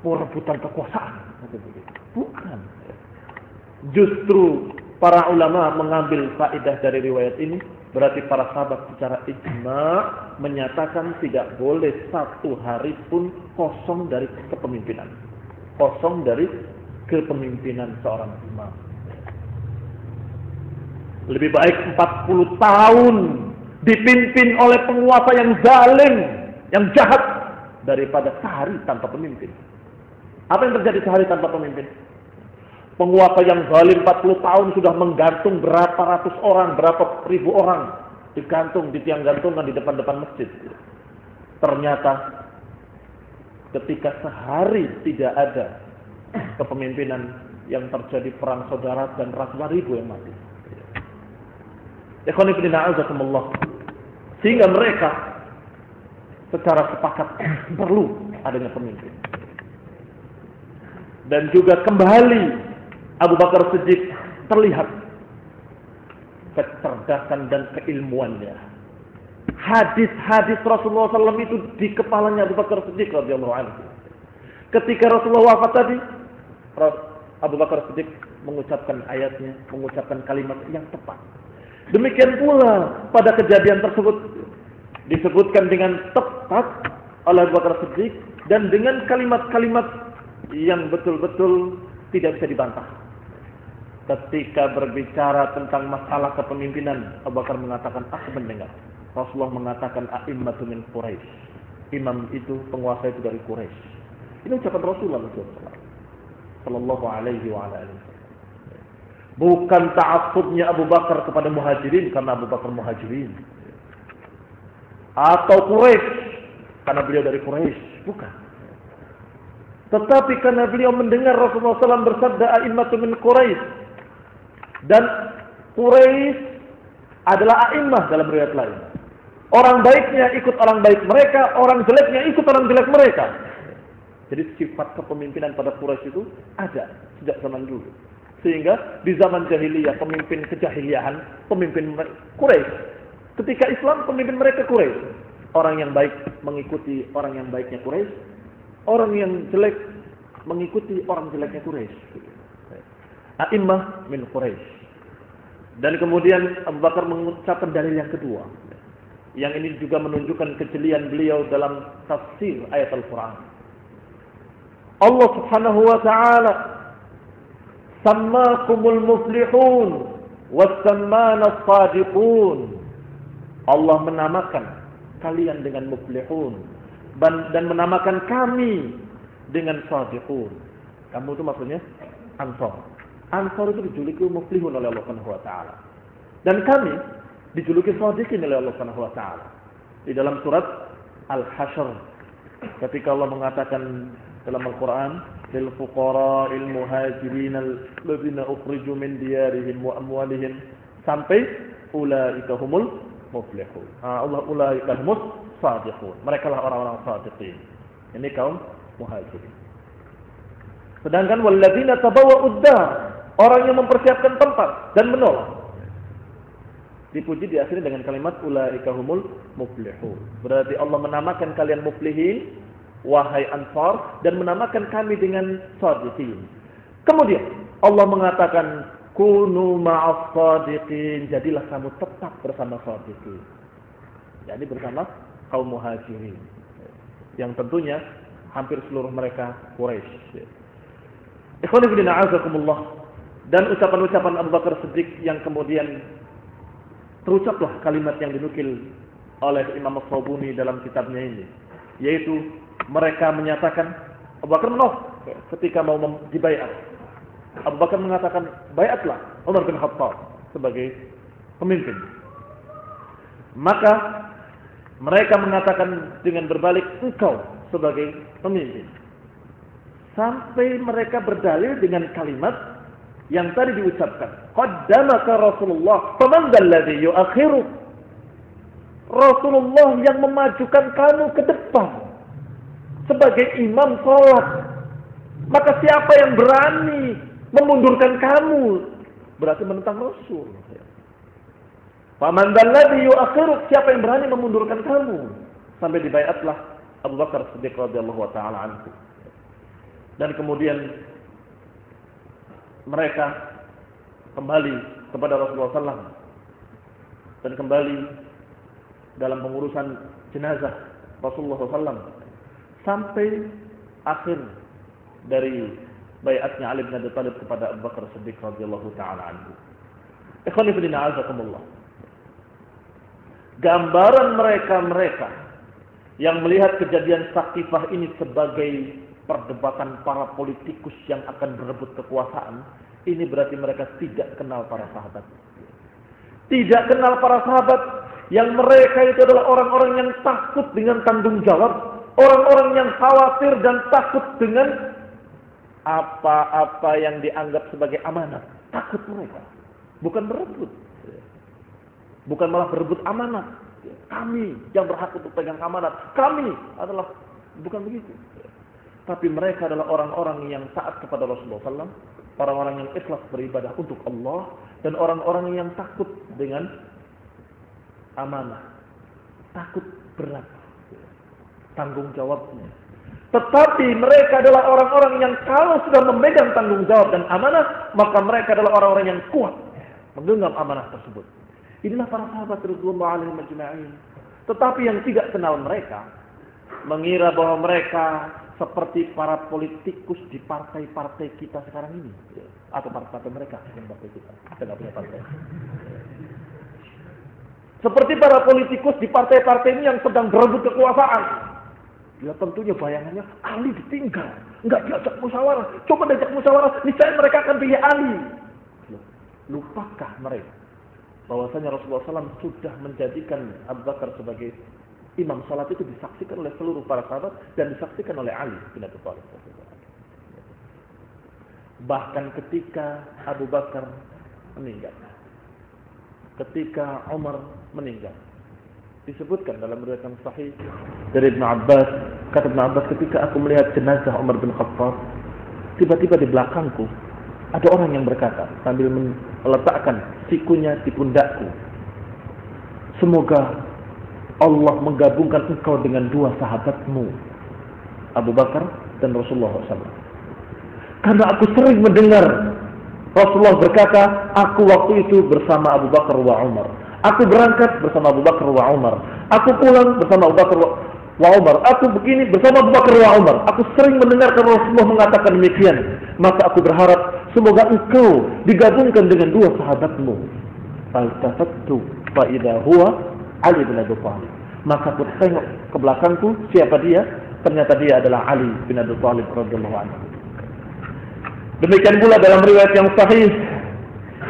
mau rebutan kekuasaan. Bukan. Justru para ulama mengambil faedah dari riwayat ini, berarti para sahabat secara ijma menyatakan tidak boleh satu hari pun kosong dari kepemimpinan. Kosong dari kepemimpinan seorang imam. Lebih baik 40 tahun dipimpin oleh penguasa yang zalim, yang jahat, daripada sehari tanpa pemimpin. Apa yang terjadi sehari tanpa pemimpin? Penguasa yang zalim 40 tahun sudah menggantung berapa ratus orang, berapa ribu orang digantung di tiang gantungan di depan-depan masjid. Ternyata ketika sehari tidak ada kepemimpinan, yang terjadi perang saudara dan ratusan ribu yang mati. Ikhwan fillah a'azakumullah. Sehingga mereka secara sepakat perlu adanya pemimpin. Dan juga kembali Abu Bakar Siddiq terlihat kecerdasan dan keilmuannya. Hadis-hadis Rasulullah SAW itu di kepalanya Abu Bakar Siddiq radhiyallahu anhu. Ketika Rasulullah wafat tadi, Abu Bakar Siddiq mengucapkan ayatnya, mengucapkan kalimat yang tepat. Demikian pula pada kejadian tersebut disebutkan dengan tepat oleh Abu Bakar Siddiq dan dengan kalimat-kalimat yang betul-betul tidak bisa dibantah. Ketika berbicara tentang masalah kepemimpinan, Abu Bakar mengatakan, aku mendengar Rasulullah mengatakan a'immatu min Quraisy. Imam itu, penguasa itu dari Quraisy. Ini ucapan Rasulullah sallallahu alaihi wa alihi. Bukan ta'assubnya Abu Bakar kepada Muhajirin karena Abu Bakar Muhajirin, atau Quraisy karena beliau dari Quraisy, bukan. Tetapi karena beliau mendengar Rasulullah SAW bersabda a'immatu min Quraisy. Dan Quraisy adalah a'immah dalam riwayat lain. Orang baiknya ikut orang baik mereka, orang jeleknya ikut orang jelek mereka. Jadi sifat kepemimpinan pada Quraisy itu ada sejak zaman dulu. Sehingga di zaman jahiliyah, pemimpin kejahiliahan, pemimpin Quraisy. Ketika Islam, pemimpin mereka Quraisy. Orang yang baik mengikuti orang yang baiknya Quraisy. Orang yang jelek mengikuti orang jeleknya Quraisy. A'immah min Quraisy. Dan kemudian Abu Bakar mengucapkan dalil yang kedua. Yang ini juga menunjukkan kejelian beliau dalam tafsir ayat Al-Quran. Allah Subhanahu wa ta'ala sammakumul muflihun wassammana as-sadiqun. Allah menamakan kalian dengan muflihun dan menamakan kami dengan sadiqun. Kamu itu maksudnya Ansar. Ansar itu dijuluki muflihun oleh Allah Subhanahu wa taala. Dan kami dijuluki shadiqin oleh Allah Subhanahu wa taala. Di dalam surat Al-Hasyr ketika Allah mengatakan dalam Al-Qur'an lil fuqara'il muhajirin alladzina ukhriju min diyarihim wa amwalihim sampai ulaika humul muflihun. Allah ulaika humus shadiqun. Mereka lah orang-orang shadiqin. Ini kaum muhajirin. Sedangkan walladzina tabawwa'ud dar, orang yang mempersiapkan tempat dan menolak. Dipuji diakhiri dengan kalimat ulaika humul muflihun. Berarti Allah menamakan kalian muflihin, wahai Ansar, dan menamakan kami dengan shadiqin. Kemudian Allah mengatakan kunu ma'as shadiqin, jadilah kamu tetap bersama shadiqin. Jadi bersama kaum muhajirin. Yang tentunya hampir seluruh mereka Quraisy. Ikhwan fillah a'azakumullah. Dan ucapan-ucapan Abu Bakar Siddiq yang kemudian terucaplah kalimat yang dinukil oleh Imam As-Sabuni dalam kitabnya ini, yaitu mereka menyatakan Abu Bakar menolak ketika mau dibaiat. Abu Bakar mengatakan baiatlah Umar bin Khattab sebagai pemimpin. Maka mereka mengatakan dengan berbalik engkau sebagai pemimpin. Sampai mereka berdalil dengan kalimat yang tadi diucapkan, qaddamaka Rasulullah, faman dzalladzi yu'akhiru. Rasulullah yang memajukan kamu ke depan sebagai imam salat. Maka siapa yang berani memundurkan kamu? Berarti menentang Rasul. Faman dzalladzi yu'akhiru, siapa yang berani memundurkan kamu? Sampai dibaiatlah Abu Bakar Siddiq radhiyallahu taala anhu. Dan kemudian mereka kembali kepada Rasulullah SAW dan kembali dalam pengurusan jenazah Rasulullah SAW sampai akhir dari baiatnya Ali bin Abi Thalib kepada Abu Bakar Siddiq radhiyallahu taala anhu. Ikhwani fillah a'azakumullah. Gambaran mereka yang melihat kejadian Saqifah ini sebagai perdebatan para politikus yang akan berebut kekuasaan, ini berarti mereka tidak kenal para sahabat. Tidak kenal para sahabat yang mereka itu adalah orang-orang yang takut dengan tanggung jawab, orang-orang yang khawatir dan takut dengan apa-apa yang dianggap sebagai amanat. Takut mereka, bukan berebut, bukan malah berebut amanat. Kami yang berhak untuk pegang amanat, kami adalah, bukan begitu. Tapi mereka adalah orang-orang yang taat kepada Rasulullah SAW, orang-orang yang ikhlas beribadah untuk Allah, dan orang-orang yang takut dengan amanah, takut berat tanggung jawabnya. Tetapi mereka adalah orang-orang yang kalau sudah memegang tanggung jawab dan amanah, maka mereka adalah orang-orang yang kuat menggenggam amanah tersebut. Inilah para sahabat radhiyallahu alaihim ajma'in. Tetapi yang tidak kenal mereka mengira bahwa mereka seperti para politikus di partai-partai kita sekarang ini, atau partai mereka yang partai kita tidak punya partai. Seperti para politikus di partai-partai ini yang sedang berebut kekuasaan. Ya tentunya bayangannya Ali ditinggal, nggak diajak musyawarah. Coba diajak musyawarah, niscaya mereka akan pilih Ali. Lupakah mereka bahwasanya Rasulullah SAW sudah menjadikan Abu Bakar sebagai imam salat itu disaksikan oleh seluruh para sahabat dan disaksikan oleh Ali bin Abi Thalib. Bahkan ketika Abu Bakar meninggal, ketika Umar meninggal, disebutkan dalam riwayat yang sahih dari Ibnu Abbas, kata Ibnu Abbas, ketika aku melihat jenazah Umar bin Khattab, tiba-tiba di belakangku ada orang yang berkata sambil meletakkan sikunya di pundakku, semoga Allah menggabungkan engkau dengan dua sahabatmu, Abu Bakar dan Rasulullah SAW. Karena aku sering mendengar Rasulullah berkata, aku waktu itu bersama Abu Bakar wa Umar. Aku berangkat bersama Abu Bakar wa Umar. Aku pulang bersama Abu Bakar wa Umar. Aku begini bersama Abu Bakar wa Umar. Aku sering mendengarkan Rasulullah mengatakan demikian. Maka aku berharap semoga engkau digabungkan dengan dua sahabatmu. Faltafattu fa idza huwa Ali bin Abi Thalib. Maka aku tengok ke belakangku, siapa dia? Ternyata dia adalah Ali bin Abi Thalib radhiyallahu anhu. Demikian pula dalam riwayat yang sahih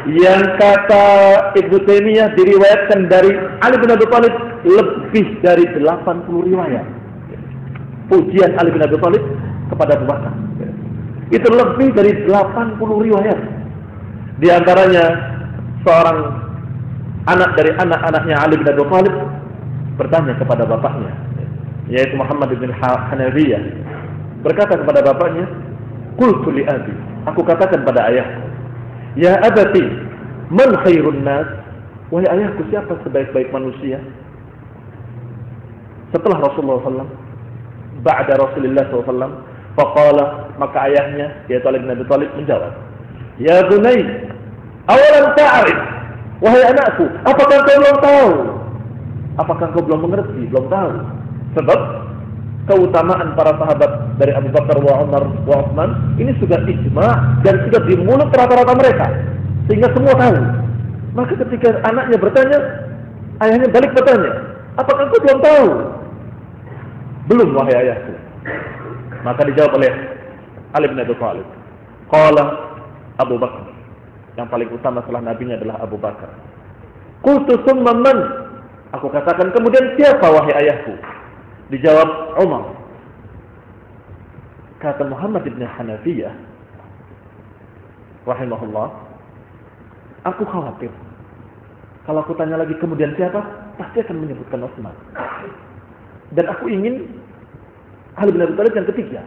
yang kata Ibnu Taimiyah diriwayatkan dari Ali bin Abi Thalib lebih dari 80 riwayat. Pujian Ali bin Abi Thalib kepada Abu Bakar. Itu lebih dari 80 riwayat. Di antaranya seorang anak dari anak-anaknya Ali bin Abi Thalib bertanya kepada bapaknya, yaitu Muhammad bin Hanafiyah, berkata kepada bapaknya, qultu li abi, aku katakan pada ayahku, ya abati, man khairun nas? Wahai ayahku, siapa sebaik-baik manusia? Setelah Rasulullah SAW, ba'da Rasulullah SAW, faqala, maka ayahnya, yaitu Ali bin Abi Thalib menjawab, Ya bunay, awalan ta'arif, wahai anakku, apakah kau belum tahu? Apakah kau belum mengerti, belum tahu? Sebab keutamaan para sahabat dari Abu Bakar wa Umar wa Utsman ini sudah ijma dan sudah di mulut rata-rata mereka, sehingga semua tahu. Maka ketika anaknya bertanya, ayahnya balik bertanya, apakah kau belum tahu? Belum, wahai ayahku. Maka dijawab oleh Ali bin Abi Thalib, qala Abu Bakar, yang paling utama setelah nabinya adalah Abu Bakar. Qultu summa man? Aku katakan kemudian siapa wahai ayahku? Dijawab Umar. Kata Muhammad ibn Hanafiyah rahimahullah, aku khawatir kalau aku tanya lagi kemudian siapa, pasti akan menyebutkan Utsman. Dan aku ingin Ali bin Abi Thalib yang ketiga.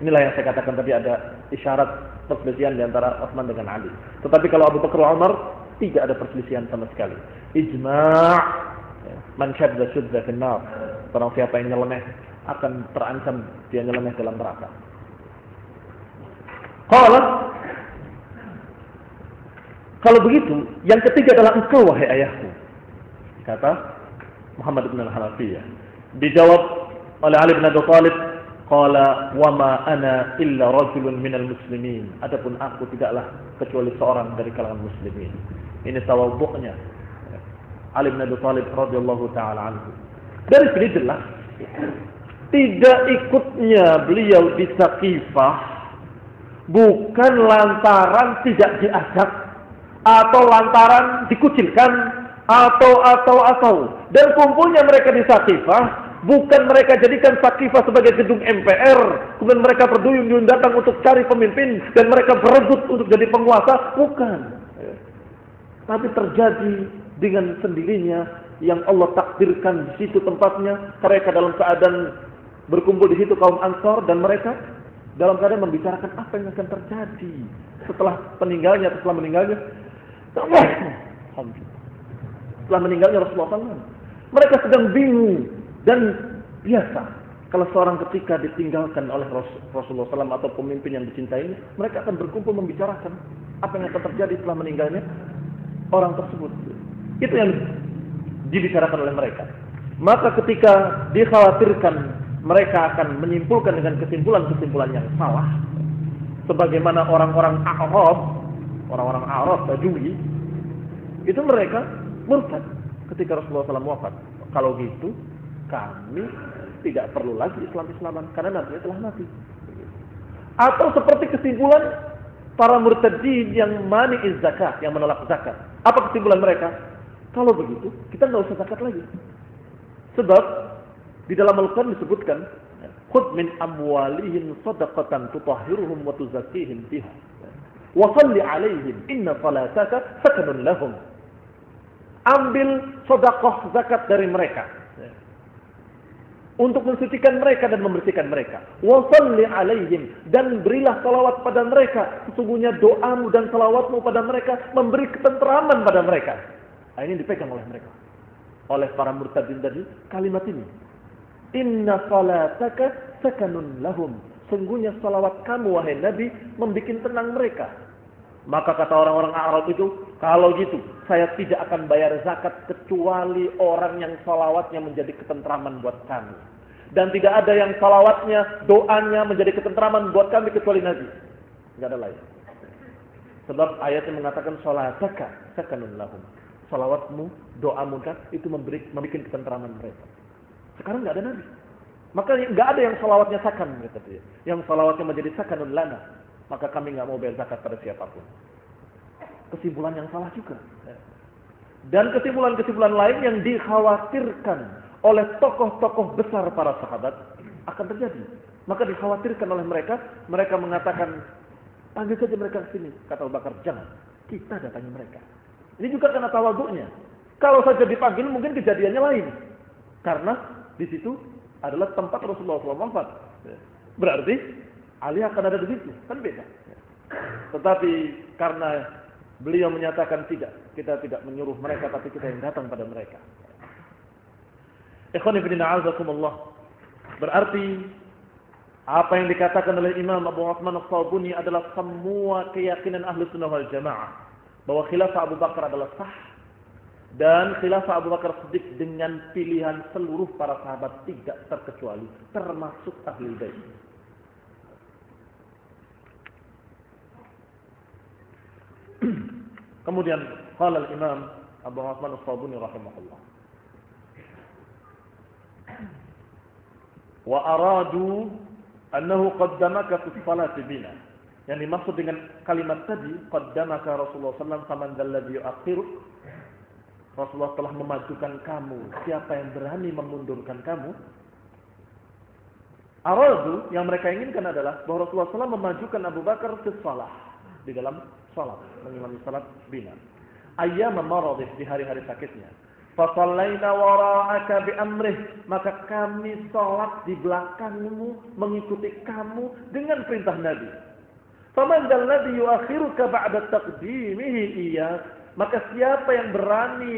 Inilah yang saya katakan tadi, ada isyarat perselisihan di antara Utsman dengan Ali. Tetapi kalau Abu Bakar wa Umar tidak ada perselisihan sama sekali. Ijma', man syadda syudda finnar. Barang siapa yang nyeleneh akan terancam dia nyeleneh dalam neraka. Kalau begitu, yang ketiga adalah engkau wahai ayahku, kata Muhammad bin Hanafiyah. Dijawab oleh Ali bin Abi Thalib, qala wa ma ana illa rajulun minal muslimin. Adapun aku tidaklah kecuali seorang dari kalangan muslimin. Ini tawadhu'nya Ali bin Abi Thalib radhiyallahu taala anhu. Dari sini jelas tidak ikutnya beliau di Saqifah bukan lantaran tidak diajak atau lantaran dikucilkan atau dan kumpulnya mereka di Saqifah bukan mereka jadikan Saqifah sebagai gedung MPR kemudian mereka berduyun-duyun datang untuk cari pemimpin dan mereka berebut untuk jadi penguasa, bukan. Tapi terjadi dengan sendirinya yang Allah takdirkan di situ tempatnya. Mereka dalam keadaan berkumpul di situ kaum Ansar dan mereka dalam keadaan membicarakan apa yang akan terjadi setelah meninggalnya Rasulullah SAW. Mereka sedang bingung dan biasa kalau seorang ketika ditinggalkan oleh Rasulullah SAW atau pemimpin yang dicintainya, mereka akan berkumpul membicarakan apa yang akan terjadi setelah meninggalnya orang tersebut. Itu yang dibicarakan oleh mereka. Maka ketika dikhawatirkan mereka akan menyimpulkan dengan kesimpulan-kesimpulan yang salah, sebagaimana orang-orang Arab Badui, itu mereka murtad ketika Rasulullah SAW wafat. Kalau gitu, kami tidak perlu lagi Islam-Islaman karena Nabi telah mati. Atau seperti kesimpulan para murtadin yang mani'iz zakat, yang menolak zakat. Apa kesimpulan mereka? Kalau begitu, kita nggak usah zakat lagi. Sebab di dalam Al-Quran disebutkan, khudh min amwalihim shadaqatan tutahhiruhum wa tuzakkihim biha wa shalli 'alaihim inna salataka sakanun lahum. Ambil sedekah zakat dari mereka untuk mensucikan mereka dan membersihkan mereka. Wa shalli 'alaihim, dan berilah salawat pada mereka. Sesungguhnya doamu dan salawatmu pada mereka memberi ketenteraman pada mereka. Ini dipegang oleh mereka, oleh para murtadin tadi, kalimat ini. Inna salataka sakanun lahum. Sungguhnya salawat kamu wahai Nabi membikin tenang mereka. Maka kata orang-orang Arab itu, kalau gitu saya tidak akan bayar zakat kecuali orang yang salawatnya menjadi ketentraman buat kami. Dan tidak ada yang salawatnya, doanya menjadi ketentraman buat kami kecuali Nabi. Tidak ada lain. Sebab ayatnya mengatakan salataka sakanun lahum. Salawatmu, doamu kan itu membuat ketenteraman mereka. Sekarang nggak ada Nabi, maka nggak ada yang salawatnya sakan, kata dia. Yang salawatnya menjadi sakanun lana, maka kami nggak mau bayar zakat pada siapapun. Kesimpulan yang salah juga. Dan kesimpulan-kesimpulan lain yang dikhawatirkan oleh tokoh-tokoh besar para sahabat akan terjadi. Maka dikhawatirkan oleh mereka, mereka mengatakan, panggil saja mereka ke sini. Kata Abu Bakar, jangan, kita datangi mereka. Ini juga karena tawadhu'nya. Kalau saja dipanggil mungkin kejadiannya lain. Karena di situ adalah tempat Rasulullah SAW wafat. Berarti Ali akan ada di situ, kan beda. Tetapi karena Beliau menyatakan tidak, kita tidak menyuruh mereka, tapi kita yang datang pada mereka. Ikhwan fillah azakumullah. Berarti apa yang dikatakan oleh Imam Abu Utsman As-Sabuni adalah semua keyakinan Ahlus Sunnah wal Jamaah bahwa khilafah Abu Bakar adalah sah dan khilafah Abu Bakar Siddiq dengan pilihan seluruh para sahabat tidak terkecuali, termasuk ahli bait. Kemudian qala al-Imam Abu Utsman As-Sabuni rahimahullah, wa aradu annahu qaddamaka fi salati bina. Yang dimaksud dengan kalimat tadi, qaddamaka Rasulullah sallallahu alaihi wasallam faman dzalladzi yu'akhiruk. Rasulullah telah memajukan kamu, siapa yang berani memundurkan kamu? Aradu, yang mereka inginkan adalah bahwa Rasulullah SAW memajukan Abu Bakar fi shalah, di dalam salat, mengimami salat bina. Ayyam maradih, di hari-hari sakitnya. Fa shallaina wara'aka bi amrih, maka kami salat di belakangmu, mengikuti kamu dengan perintah Nabi. Faman dzalladzi yu'akhiruka ba'da taqdimihi iyyak, maka siapa yang berani